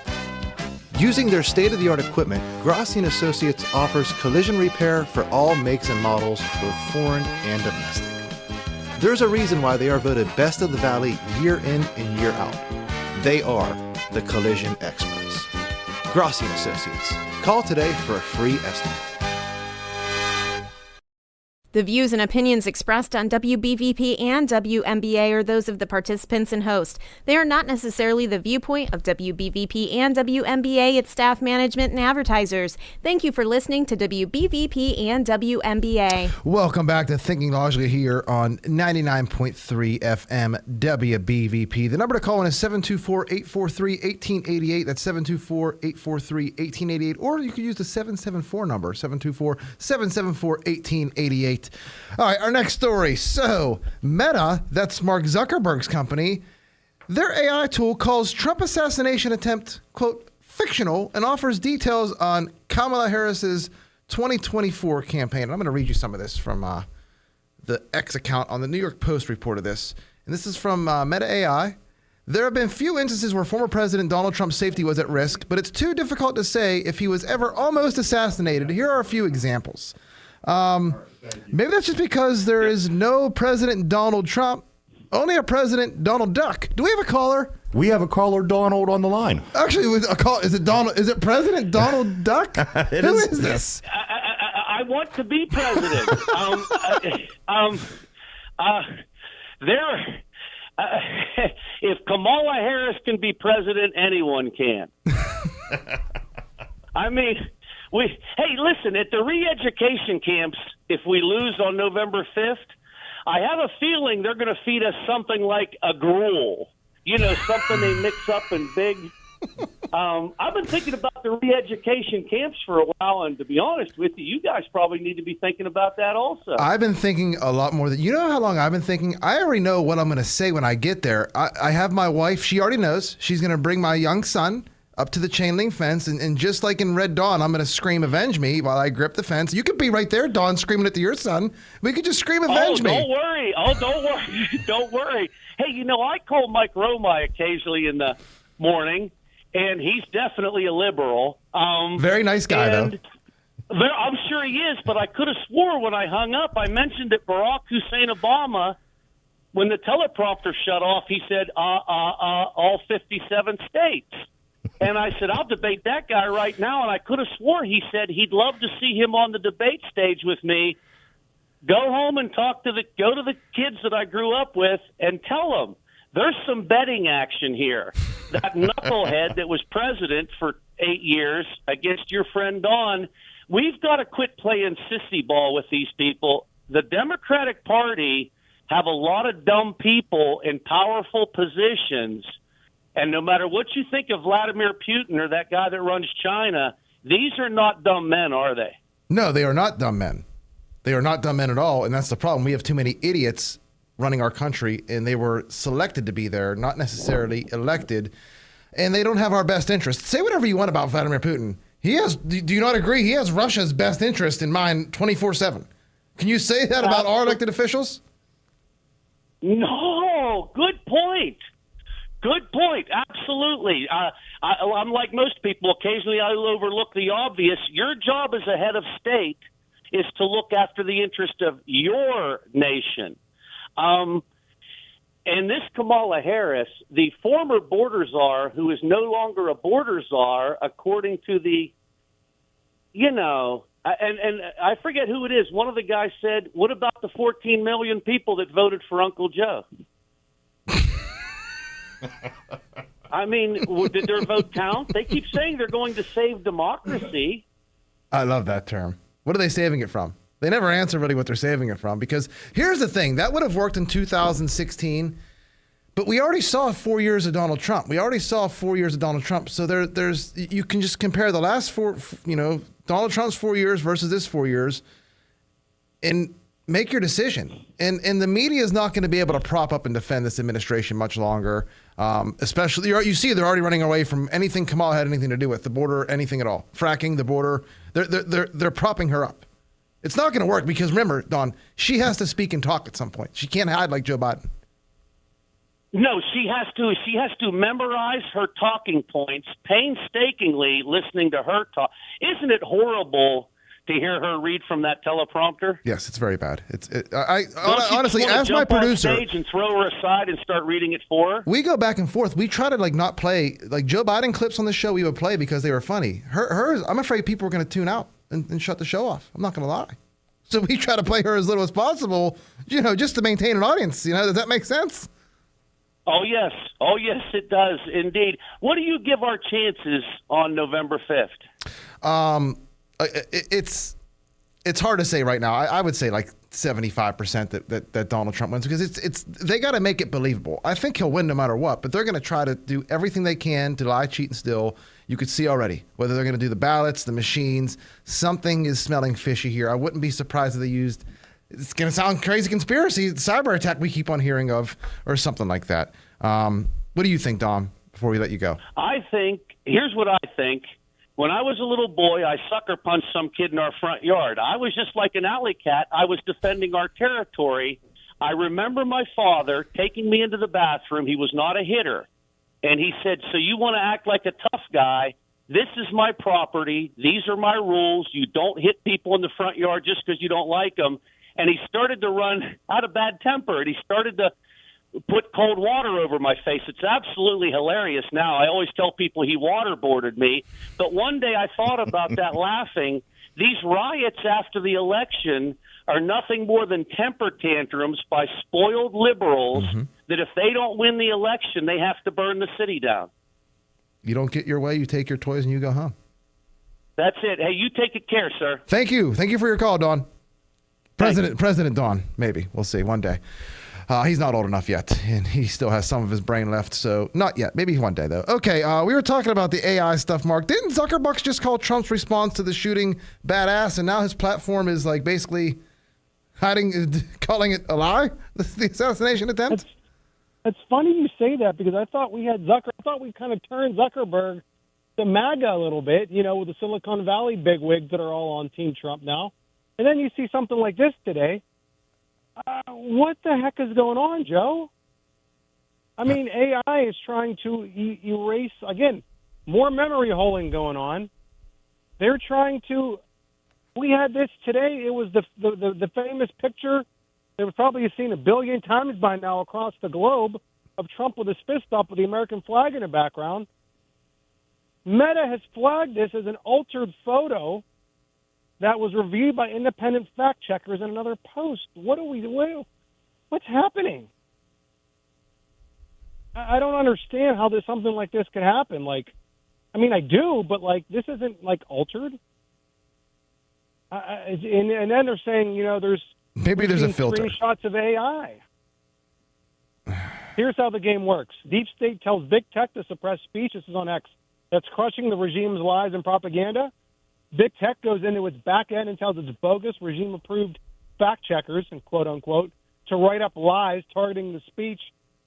S1: Using their state-of-the-art equipment, Grossi & Associates offers collision repair for all makes and models, both foreign and domestic. There's a reason why they are voted Best of the Valley year in and year out. They are the collision experts. Grossi & Associates. Call today for a free estimate.
S5: The views and opinions expressed on WBVP and WMBA are those of the participants and host. They are not necessarily the viewpoint of WBVP and WMBA, its staff, management, and advertisers. Thank you for listening to WBVP and WMBA.
S1: Welcome back to Thinking Logically here on 99.3 FM WBVP. The number to call in is 724-843-1888. That's 724-843-1888. Or you could use the 774 number, 724-774-1888. All right, our next story. So, Meta, that's Mark Zuckerberg's company, their AI tool calls Trump assassination attempt, quote, fictional, and offers details on Kamala Harris's 2024 campaign. And I'm going to read you some of this from the X account on the New York Post reported this. And this is from Meta AI. There have been few instances where former President Donald Trump's safety was at risk, but it's too difficult to say if he was ever almost assassinated. Here are a few examples. Maybe that's just because there is no President Donald Trump, only a President Donald Duck. Do we have a caller?
S2: We have a caller, Donald, on the line.
S1: Actually, with a call, is it Donald? Is it President Donald Duck? Who is this?
S8: I want to be president. If Kamala Harris can be president, anyone can. I mean. Hey, listen, at the re-education camps, if we lose on November 5th, I have a feeling they're going to feed us something like a gruel, something they mix up in big. I've been thinking about the re-education camps for a while, and to be honest with you, you guys probably need to be thinking about that also.
S1: I've been thinking a lot more than you know how long I've been thinking. I already know what I'm going to say when I get there. I have my wife. She already knows. She's going to bring my young son up to the chain link fence, and just like in Red Dawn, I'm going to scream, "Avenge me," while I grip the fence. You could be right there, Dawn, screaming it to your son. We could just scream, "Avenge me."
S8: Don't worry. Don't worry. Don't worry. Hey, I call Mike Romai occasionally in the morning, and he's definitely a liberal.
S1: Very nice guy, though.
S8: I'm sure he is, but I could have swore when I hung up, I mentioned that Barack Hussein Obama, when the teleprompter shut off, he said, all 57 states. And I said, I'll debate that guy right now. And I could have swore he said he'd love to see him on the debate stage with me. Go home and go to the kids that I grew up with and tell them there's some betting action here. That knucklehead that was president for 8 years against your friend Don, we've got to quit playing sissy ball with these people. The Democratic Party have a lot of dumb people in powerful positions. And no matter what you think of Vladimir Putin or that guy that runs China, these are not dumb men, are they?
S1: No, they are not dumb men. They are not dumb men at all, and that's the problem. We have too many idiots running our country, and they were selected to be there, not necessarily elected, and they don't have our best interest. Say whatever you want about Vladimir Putin. Do you not agree? He has Russia's best interest in mind 24/7. Can you say that about our elected officials?
S8: No, good point. Good point. Absolutely. I'm like most people. Occasionally I'll overlook the obvious. Your job as a head of state is to look after the interest of your nation. And this Kamala Harris, the former border czar, who is no longer a border czar, according to the, and I forget who it is. One of the guys said, what about the 14 million people that voted for Uncle Joe? I mean, did their vote count? They keep saying they're going to save democracy.
S1: I love that term. What are they saving it from? They never answer really what they're saving it from, because here's the thing. That would have worked in 2016, but we already saw 4 years of Donald Trump. So there's you can just compare the last Donald Trump's 4 years versus this 4 years and make your decision. And the media is not going to be able to prop up and defend this administration much longer. Especially, you see, they're already running away from anything Kamala had anything to do with, the border, anything at all, fracking, the border. They're propping her up. It's not going to work because remember, Don, she has to speak and talk at some point. She can't hide like Joe Biden.
S8: No, she has to. She has to memorize her talking points painstakingly, listening to her talk. Isn't it horrible to hear her read from that teleprompter?
S1: Yes, it's very bad. Honestly, as my producer,
S8: on stage and throw her aside and start reading it for her.
S1: We go back and forth. We try to not play Joe Biden clips on the show. We would play because they were funny. Hers, I'm afraid people are going to tune out and shut the show off. I'm not going to lie. So we try to play her as little as possible, just to maintain an audience. Does that make sense?
S8: Oh yes, it does indeed. What do you give our chances on November 5th?
S1: It's hard to say right now. I would say 75% that Donald Trump wins, because they got to make it believable. I think he'll win no matter what, but they're going to try to do everything they can to lie, cheat, and steal. You could see already whether they're going to do the ballots, the machines. Something is smelling fishy here. I wouldn't be surprised if they used. It's going to sound crazy, conspiracy, cyber attack we keep on hearing of, or something like that. What do you think, Dom? Before we let you go,
S8: here's what I think. When I was a little boy, I sucker punched some kid in our front yard. I was just like an alley cat. I was defending our territory. I remember my father taking me into the bathroom. He was not a hitter. And he said, so you want to act like a tough guy? This is my property. These are my rules. You don't hit people in the front yard just because you don't like them. And he started to run out of bad temper, and he started to put cold water over my face. It's absolutely hilarious now. I always tell people he waterboarded me. But one day I thought about that laughing. These riots after the election are nothing more than temper tantrums by spoiled liberals that if they don't win the election, they have to burn the city down.
S1: You don't get your way, you take your toys and you go home.
S8: That's it. Hey, you take good care, sir.
S1: Thank you. Thank you for your call, Don. President Don, maybe. We'll see one day. He's not old enough yet, and he still has some of his brain left, so not yet. Maybe one day, though. Okay, we were talking about the AI stuff, Mark. Didn't Zuckerbucks just call Trump's response to the shooting badass, and now his platform is basically calling it a lie? The assassination attempt?
S3: It's funny you say that, because I thought we kind of turned Zuckerberg the MAGA a little bit, with the Silicon Valley bigwigs that are all on Team Trump now. And then you see something like this today. What the heck is going on, Joe? I mean, AI is trying to erase, again, more memory holing going on. They're trying to. We had this today. It was the famous picture that was probably seen 1 billion times by now across the globe of Trump with his fist up with the American flag in the background. Meta has flagged this as an altered photo that was reviewed by independent fact checkers in another post. What's happening? I don't understand how something like this could happen. I do, but this isn't altered. And then they're saying,
S1: maybe there's a filter.
S3: Screenshots of AI. Here's how the game works. Deep State tells big tech to suppress speech. This is on X. That's crushing the regime's lies and propaganda. Big tech goes into its back end and tells its bogus regime-approved fact checkers, and quote unquote, to write up lies targeting the speech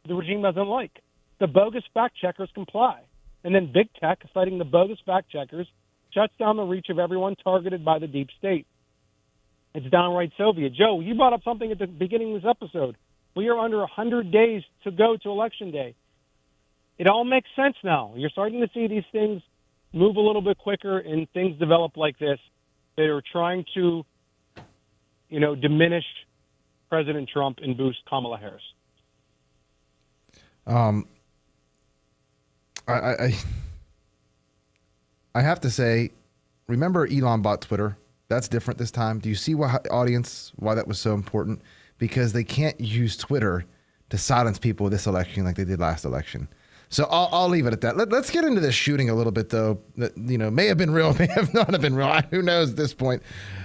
S3: the regime doesn't like. The bogus fact checkers comply. And then big tech, citing the bogus fact checkers, shuts down the reach of everyone targeted by the deep state. It's downright Soviet. Joe, you brought up something at the beginning of this episode. We are under 100 days to go to Election Day. It all makes sense now. You're starting to see these things move a little bit quicker and things develop like this. They are trying to, diminish President Trump and boost Kamala Harris.
S1: I have to say, remember Elon bought Twitter? That's different this time. Do you see why that was so important? Because they can't use Twitter to silence people this election like they did last election. So I'll leave it at that. Let's get into this shooting a little bit, though. That may have been real, may have not have been real. Who knows at this point?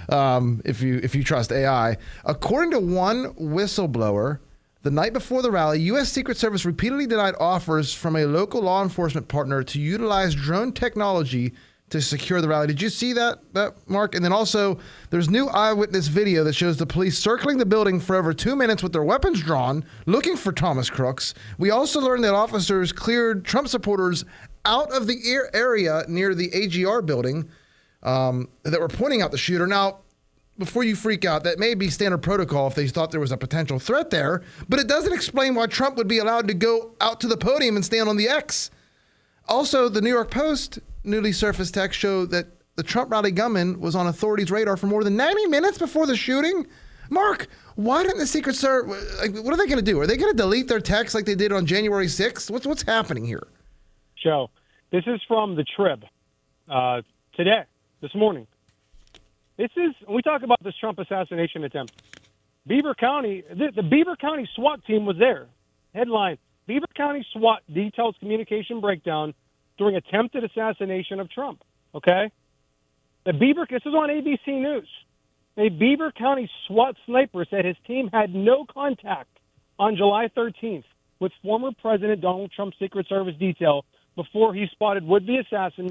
S1: If you trust AI, according to one whistleblower, the night before the rally, U.S. Secret Service repeatedly denied offers from a local law enforcement partner to utilize drone technology to secure the rally. Did you see that, Mark? And then also, there's new eyewitness video that shows the police circling the building for over 2 minutes with their weapons drawn, looking for Thomas Crooks. We also learned that officers cleared Trump supporters out of the area near the AGR building that were pointing out the shooter. Now, before you freak out, that may be standard protocol if they thought there was a potential threat there, but it doesn't explain why Trump would be allowed to go out to the podium and stand on the X. Also, the New York Post newly surfaced text show that the Trump rally gunman was on authorities' radar for more than 90 minutes before the shooting. Mark, why didn't the Secret Service, what are they going to do? Are they going to delete their text like they did on January 6th? What's happening here?
S3: Joe, this is from the Trib this morning. We talk about this Trump assassination attempt. Beaver County, the Beaver County SWAT team was there. Headline, Beaver County SWAT details communication breakdown during attempted assassination of Trump. Okay? This is on ABC News. A Beaver County SWAT sniper said his team had no contact on July 13th with former President Donald Trump's Secret Service detail before he spotted would-be assassin,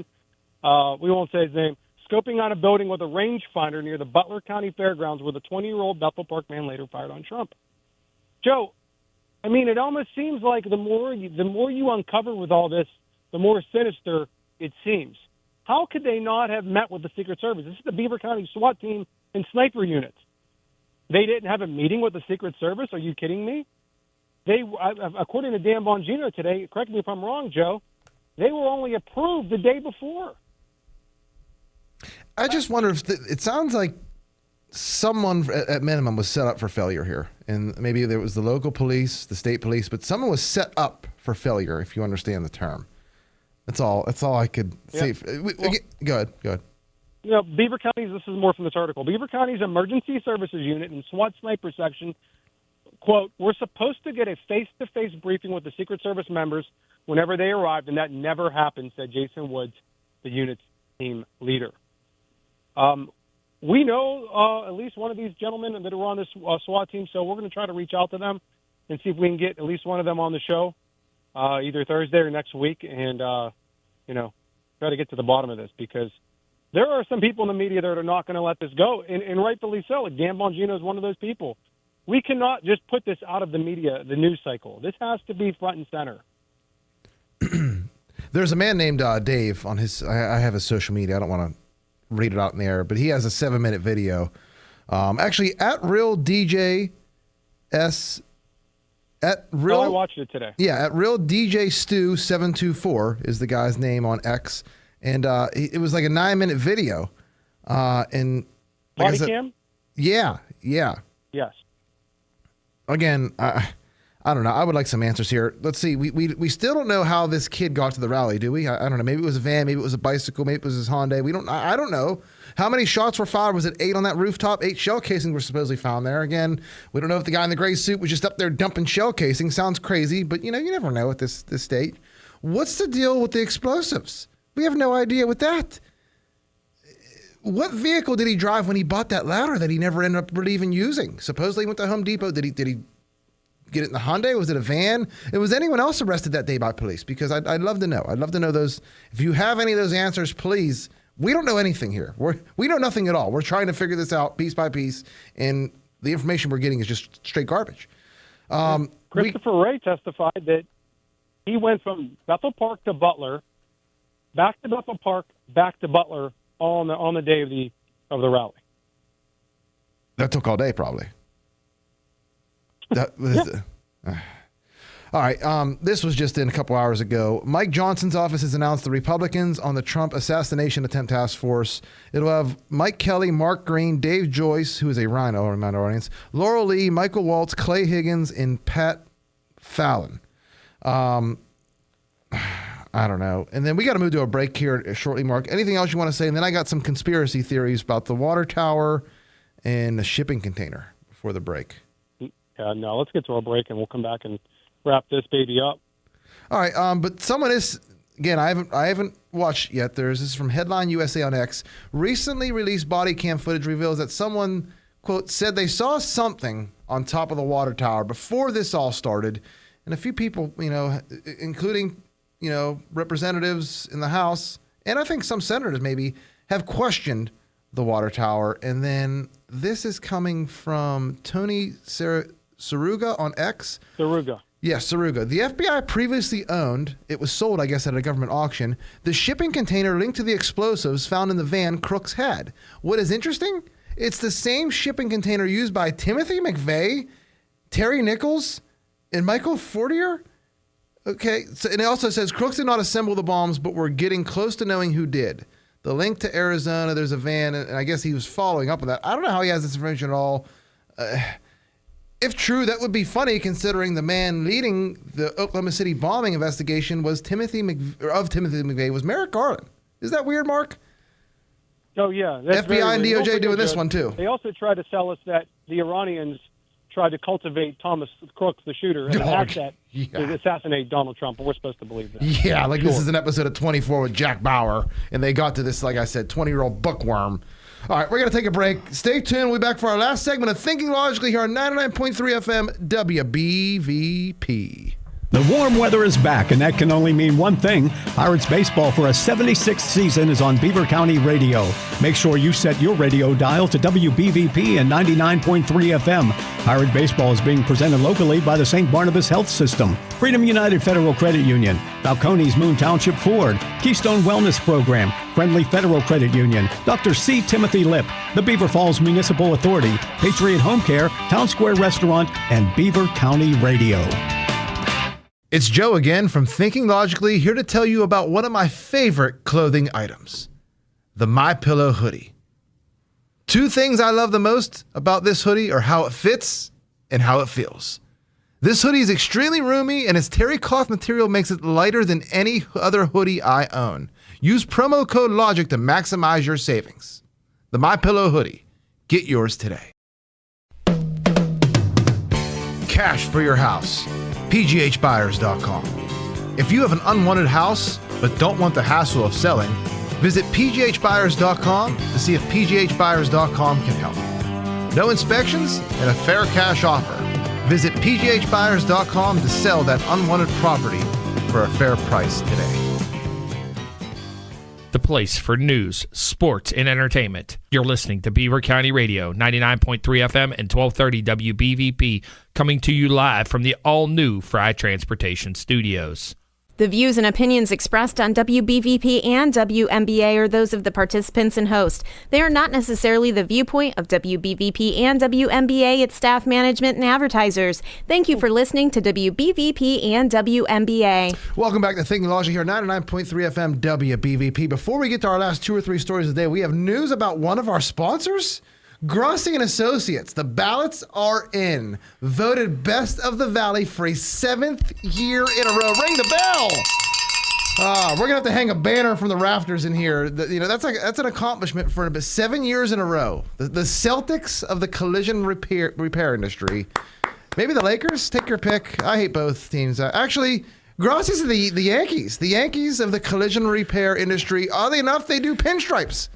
S3: we won't say his name, scoping out a building with a rangefinder near the Butler County Fairgrounds where the 20-year-old Bethel Park man later fired on Trump. Joe, it almost seems like the more you uncover with all this, the more sinister it seems. How could they not have met with the Secret Service? This is the Beaver County SWAT team and sniper units. They didn't have a meeting with the Secret Service? Are you kidding me? According to Dan Bongino today, correct me if I'm wrong, Joe, they were only approved the day before.
S1: I just wonder if it sounds like someone at minimum was set up for failure here. And maybe there was the local police, the state police, but someone was set up for failure, if you understand the term. That's all I could say. Go ahead.
S3: Beaver County's, this is more from this article, Beaver County's Emergency Services Unit and SWAT Sniper Section, quote, we're supposed to get a face-to-face briefing with the Secret Service members whenever they arrived, and that never happened, said Jason Woods, the unit's team leader. We know at least one of these gentlemen that are on this SWAT team, so we're going to try to reach out to them and see if we can get at least one of them on the show either Thursday or next week and, try to get to the bottom of this because there are some people in the media that are not going to let this go, and rightfully so. Like Dan Bongino is one of those people. We cannot just put this out of the media, the news cycle. This has to be front and center.
S1: There's a man named Dave on his. I have his social media. I don't want to read it out in the air, but he has a 7-minute video. Actually, at Real DJ S. At Real.
S3: I watched it today.
S1: Yeah, at Real DJ Stu 724 is the guy's name on X, and it was like a 9-minute video. And like
S3: Body cam?
S1: Yeah.
S3: Yes.
S1: Again, I don't know. I would like some answers here. Let's see. We still don't know how this kid got to the rally, do we? I don't know. Maybe it was a van. Maybe it was a bicycle. Maybe it was his Hyundai. I don't know. How many shots were fired? Was it 8 on that rooftop? 8 shell casings were supposedly found there. Again, we don't know if the guy in the gray suit was just up there dumping shell casings. Sounds crazy, but you never know at this state. What's the deal with the explosives? We have no idea with that. What vehicle did he drive when he bought that ladder that he never ended up really even using? Supposedly he went to Home Depot. Did he get it in the Hyundai? Was it a van? Was anyone else arrested that day by police? Because I'd love to know. I'd love to know those. If you have any of those answers, please. We don't know anything here. We know nothing at all. We're trying to figure this out piece by piece, and the information we're getting is just straight garbage.
S3: Christopher Wray testified that he went from Bethel Park to Butler, back to Bethel Park, back to Butler, all on the day of the rally.
S1: That took all day, probably. All right. This was just in a couple hours ago. Mike Johnson's office has announced the Republicans on the Trump assassination attempt task force. It'll have Mike Kelly, Mark Green, Dave Joyce, who is a rhino, remind our audience, Laurel Lee, Michael Waltz, Clay Higgins, and Pat Fallon. I don't know. And then we got to move to a break here shortly, Mark. Anything else you want to say? And then I got some conspiracy theories about the water tower and the shipping container before the break.
S3: No, let's get to our break and we'll come back and wrap this baby up.
S1: All right. But someone is, again, I haven't watched yet. This is from Headline USA on X. Recently released body cam footage reveals that someone, quote, said they saw something on top of the water tower before this all started. And a few people, including, representatives in the House, and I think some senators maybe, have questioned the water tower. And then this is coming from Tony Saruga on X.
S3: Saruga.
S1: Yes, Saruga. The FBI previously owned, it was sold, I guess, at a government auction, the shipping container linked to the explosives found in the van Crooks had. What is interesting? It's the same shipping container used by Timothy McVeigh, Terry Nichols, and Michael Fortier. Okay, so, and it also says Crooks did not assemble the bombs, but we're getting close to knowing who did. The link to Arizona, there's a van, and I guess he was following up on that. I don't know how he has this information at all. If true, that would be funny considering the man leading the Oklahoma City bombing investigation was Timothy McVeigh was Merrick Garland. Is that weird, Mark?
S3: Oh, yeah.
S1: FBI and DOJ doing this one, too.
S3: They also tried to sell us that the Iranians tried to cultivate Thomas Crooks, the shooter, and asset to assassinate Donald Trump, and we're supposed to believe that.
S1: Yeah, this is an episode of 24 with Jack Bauer, and they got to this, like I said, 20-year-old bookworm. All right, we're going to take a break. Stay tuned. We'll be back for our last segment of Thinking Logically here on 99.3 FM WBVP.
S9: The warm weather is back, and that can only mean one thing. Pirates baseball for a 76th season is on Beaver County Radio. Make sure you set your radio dial to WBVP and 99.3 FM. Pirate baseball is being presented locally by the St. Barnabas Health System, Freedom United Federal Credit Union, Falcones Moon Township Ford, Keystone Wellness Program, Friendly Federal Credit Union, Dr. C. Timothy Lip, the Beaver Falls Municipal Authority, Patriot Home Care, Town Square Restaurant, and Beaver County Radio.
S1: It's Joe again from Thinking Logically, here to tell you about one of my favorite clothing items, the MyPillow hoodie. Two things I love the most about this hoodie are how it fits and how it feels. This hoodie is extremely roomy, and its terry cloth material makes it lighter than any other hoodie I own. Use promo code LOGIC to maximize your savings. The MyPillow hoodie. Get yours today. Cash for your house. PGHbuyers.com. If you have an unwanted house but don't want the hassle of selling, visit PGHbuyers.com to see if PGHbuyers.com can help. No inspections and a fair cash offer. Visit PGHbuyers.com to sell that unwanted property for a fair price today.
S7: The place for news, sports, and entertainment. You're listening to Beaver County Radio, 99.3 FM and 1230 WBVP, coming to you live from the all-new Fry Transportation Studios.
S5: The views and opinions expressed on WBVP and WMBA are those of the participants and host. They are not necessarily the viewpoint of WBVP and WMBA, its staff, management, and advertisers. Thank you for listening to WBVP and WMBA.
S1: Welcome back to Thinking Logic here, 99.3 FM WBVP. Before we get to our last 2 or 3 stories of the day, we have news about one of our sponsors. Grossi & Associates, the ballots are in. Voted Best of the Valley for a 7th year in a row. Ring the bell! We're going to have to hang a banner from the rafters in here. That's an accomplishment for 7 years in a row. The Celtics of the collision repair industry. Maybe the Lakers? Take your pick. I hate both teams. Actually, Grossi's the Yankees. The Yankees of the collision repair industry. Oddly enough, they do pinstripes.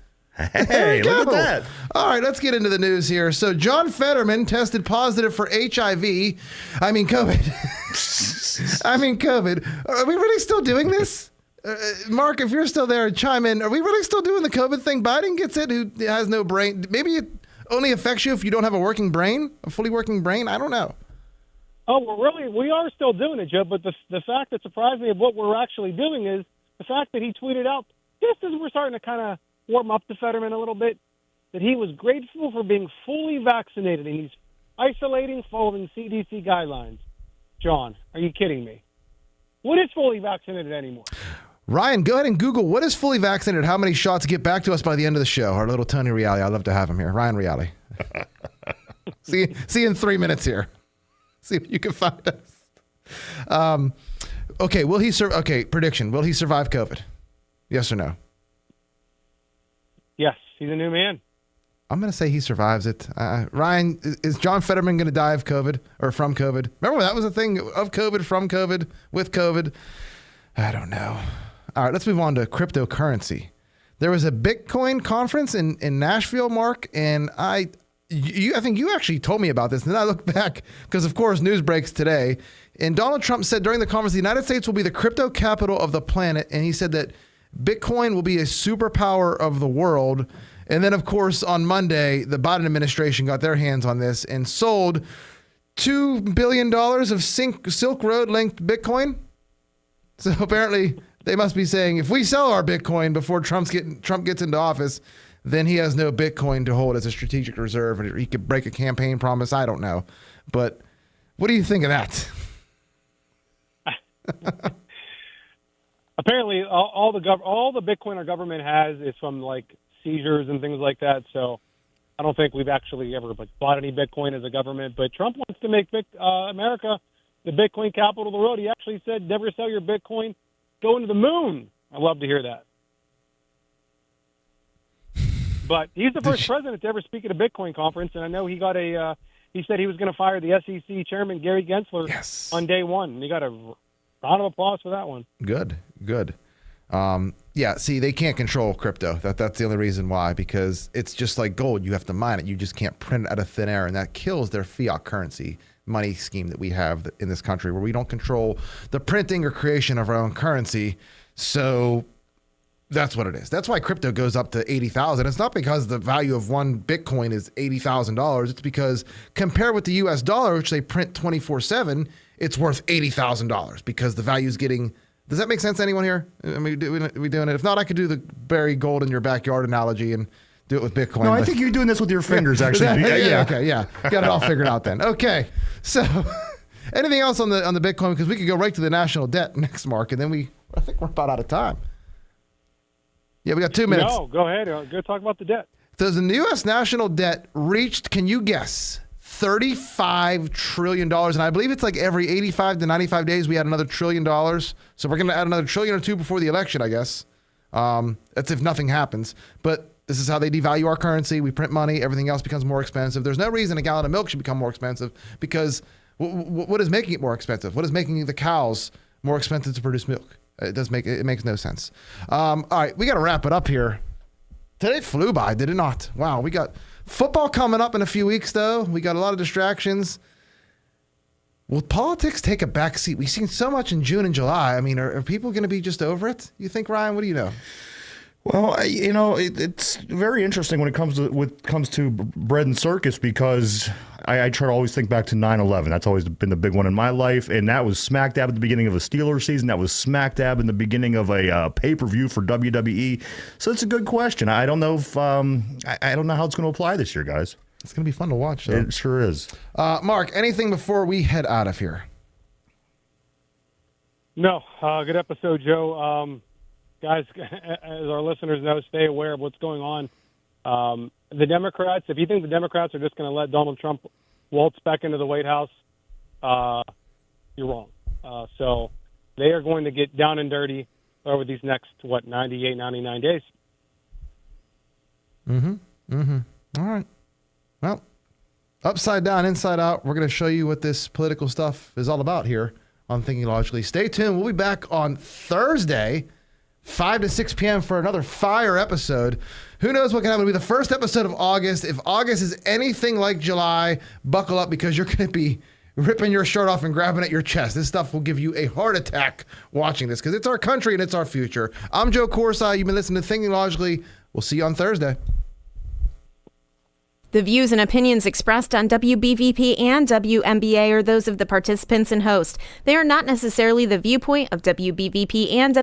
S2: Hey, look at that.
S1: All right, let's get into the news here. So John Fetterman tested positive for COVID. Are we really still doing this? Mark, if you're still there, chime in. Are we really still doing the COVID thing? Biden gets it, who has no brain. Maybe it only affects you if you don't have a working brain, a fully working brain. I don't know.
S3: Oh, we are still doing it, Joe, but the fact that surprised me of what we're actually doing is the fact that he tweeted out, just as we're starting to kind of warm up to Fetterman a little bit, that he was grateful for being fully vaccinated and he's isolating following CDC guidelines. John, are you kidding me? What is fully vaccinated anymore?
S1: Ryan, go ahead and Google what is fully vaccinated, how many shots, get back to us by the end of the show. Our little Tony Reale. I'd love to have him here. Ryan Reale. See you in 3 minutes here. See if you can find us. Okay, prediction. Will he survive COVID? Yes or no?
S3: Yes, he's a new man.
S1: I'm going to say he survives it. Ryan, is John Fetterman going to die of COVID or from COVID? Remember that was a thing, of COVID, from COVID, with COVID? I don't know. All right, let's move on to cryptocurrency. There was a Bitcoin conference in Nashville, Mark, and I think you actually told me about this. And then I look back because, of course, news breaks today. And Donald Trump said during the conference, the United States will be the crypto capital of the planet. And he said that Bitcoin will be a superpower of the world. And then, of course, on Monday, the Biden administration got their hands on this and sold $2 billion of Silk Road linked Bitcoin. So apparently they must be saying, if we sell our Bitcoin before Trump gets into office, then he has no Bitcoin to hold as a strategic reserve and he could break a campaign promise. I don't know. But what do you think of that?
S3: Apparently, all the Bitcoin our government has is from like seizures and things like that. So I don't think we've actually ever bought any Bitcoin as a government. But Trump wants to make America the Bitcoin capital of the world. He actually said, "Never sell your Bitcoin, go into the moon." I love to hear that. But he's the first president to ever speak at a Bitcoin conference, and I know he got he said he was going to fire the SEC chairman Gary Gensler on day one, and he got a round of applause for that one. Good.
S1: See, they can't control crypto. That's the only reason why, because it's just like gold. You have to mine it. You just can't print it out of thin air, and that kills their fiat currency money scheme that we have in this country, where we don't control the printing or creation of our own currency. So that's what it is. That's why crypto goes up to $80,000. It's not because the value of one Bitcoin is $80,000. It's because compared with the US dollar, which they print 24/7, it's worth $80,000 because the value is getting. Does that make sense to anyone here? I mean, we doing it? If not, I could do the bury gold in your backyard analogy and do it with Bitcoin.
S2: No, I think you're doing this with your fingers, actually.
S1: Yeah. Got it all figured out then. Okay. So anything else on the Bitcoin? Because we could go right to the national debt next, Mark, and then I think we're about out of time. Yeah, we got 2 minutes.
S3: No, go ahead. Go talk about the debt.
S1: So the U.S. national debt reached, can you guess, $35 trillion. And I believe it's like every 85 to 95 days we add another $1 trillion. So we're going to add another $1 trillion or two before the election, I guess. That's if nothing happens. But this is how they devalue our currency. We print money. Everything else becomes more expensive. There's no reason a gallon of milk should become more expensive because what is making it more expensive? What is making the cows more expensive to produce milk? It makes no sense. All right, we got to wrap it up here. Today flew by, did it not? Wow, we got football coming up in a few weeks, though. We got a lot of distractions. Will politics take a back seat? We've seen so much in June and July. I mean, are people going to be just over it? You think, Ryan? What do you know?
S2: Well, it's very interesting when it comes to bread and circus because I try to always think back to 9/11. That's always been the big one in my life, and that was smack dab at the beginning of a Steelers season. That was smack dab in the beginning of a pay-per-view for WWE. So it's a good question. I don't know if I don't know how it's going to apply this year, guys.
S1: It's going to be fun to watch, though.
S2: It sure is.
S1: Mark, anything before we head out of here?
S3: No, good episode, Joe. Guys, as our listeners know, stay aware of what's going on. The Democrats, if you think the Democrats are just going to let Donald Trump waltz back into the White House, you're wrong. So they are going to get down and dirty over these next, 98, 99 days.
S1: All right. Well, upside down, inside out, we're going to show you what this political stuff is all about here on Thinking Logically. Stay tuned. We'll be back on Thursday, 5 to 6 p.m. for another fire episode. Who knows what can happen? It'll be the first episode of August. If August is anything like July, buckle up because you're going to be ripping your shirt off and grabbing at your chest. This stuff will give you a heart attack watching this because it's our country and it's our future. I'm Joe Corsi. You've been listening to Thinking Logically. We'll see you on Thursday.
S5: The views and opinions expressed on WBVP and WMBA are those of the participants and host. They are not necessarily the viewpoint of WBVP and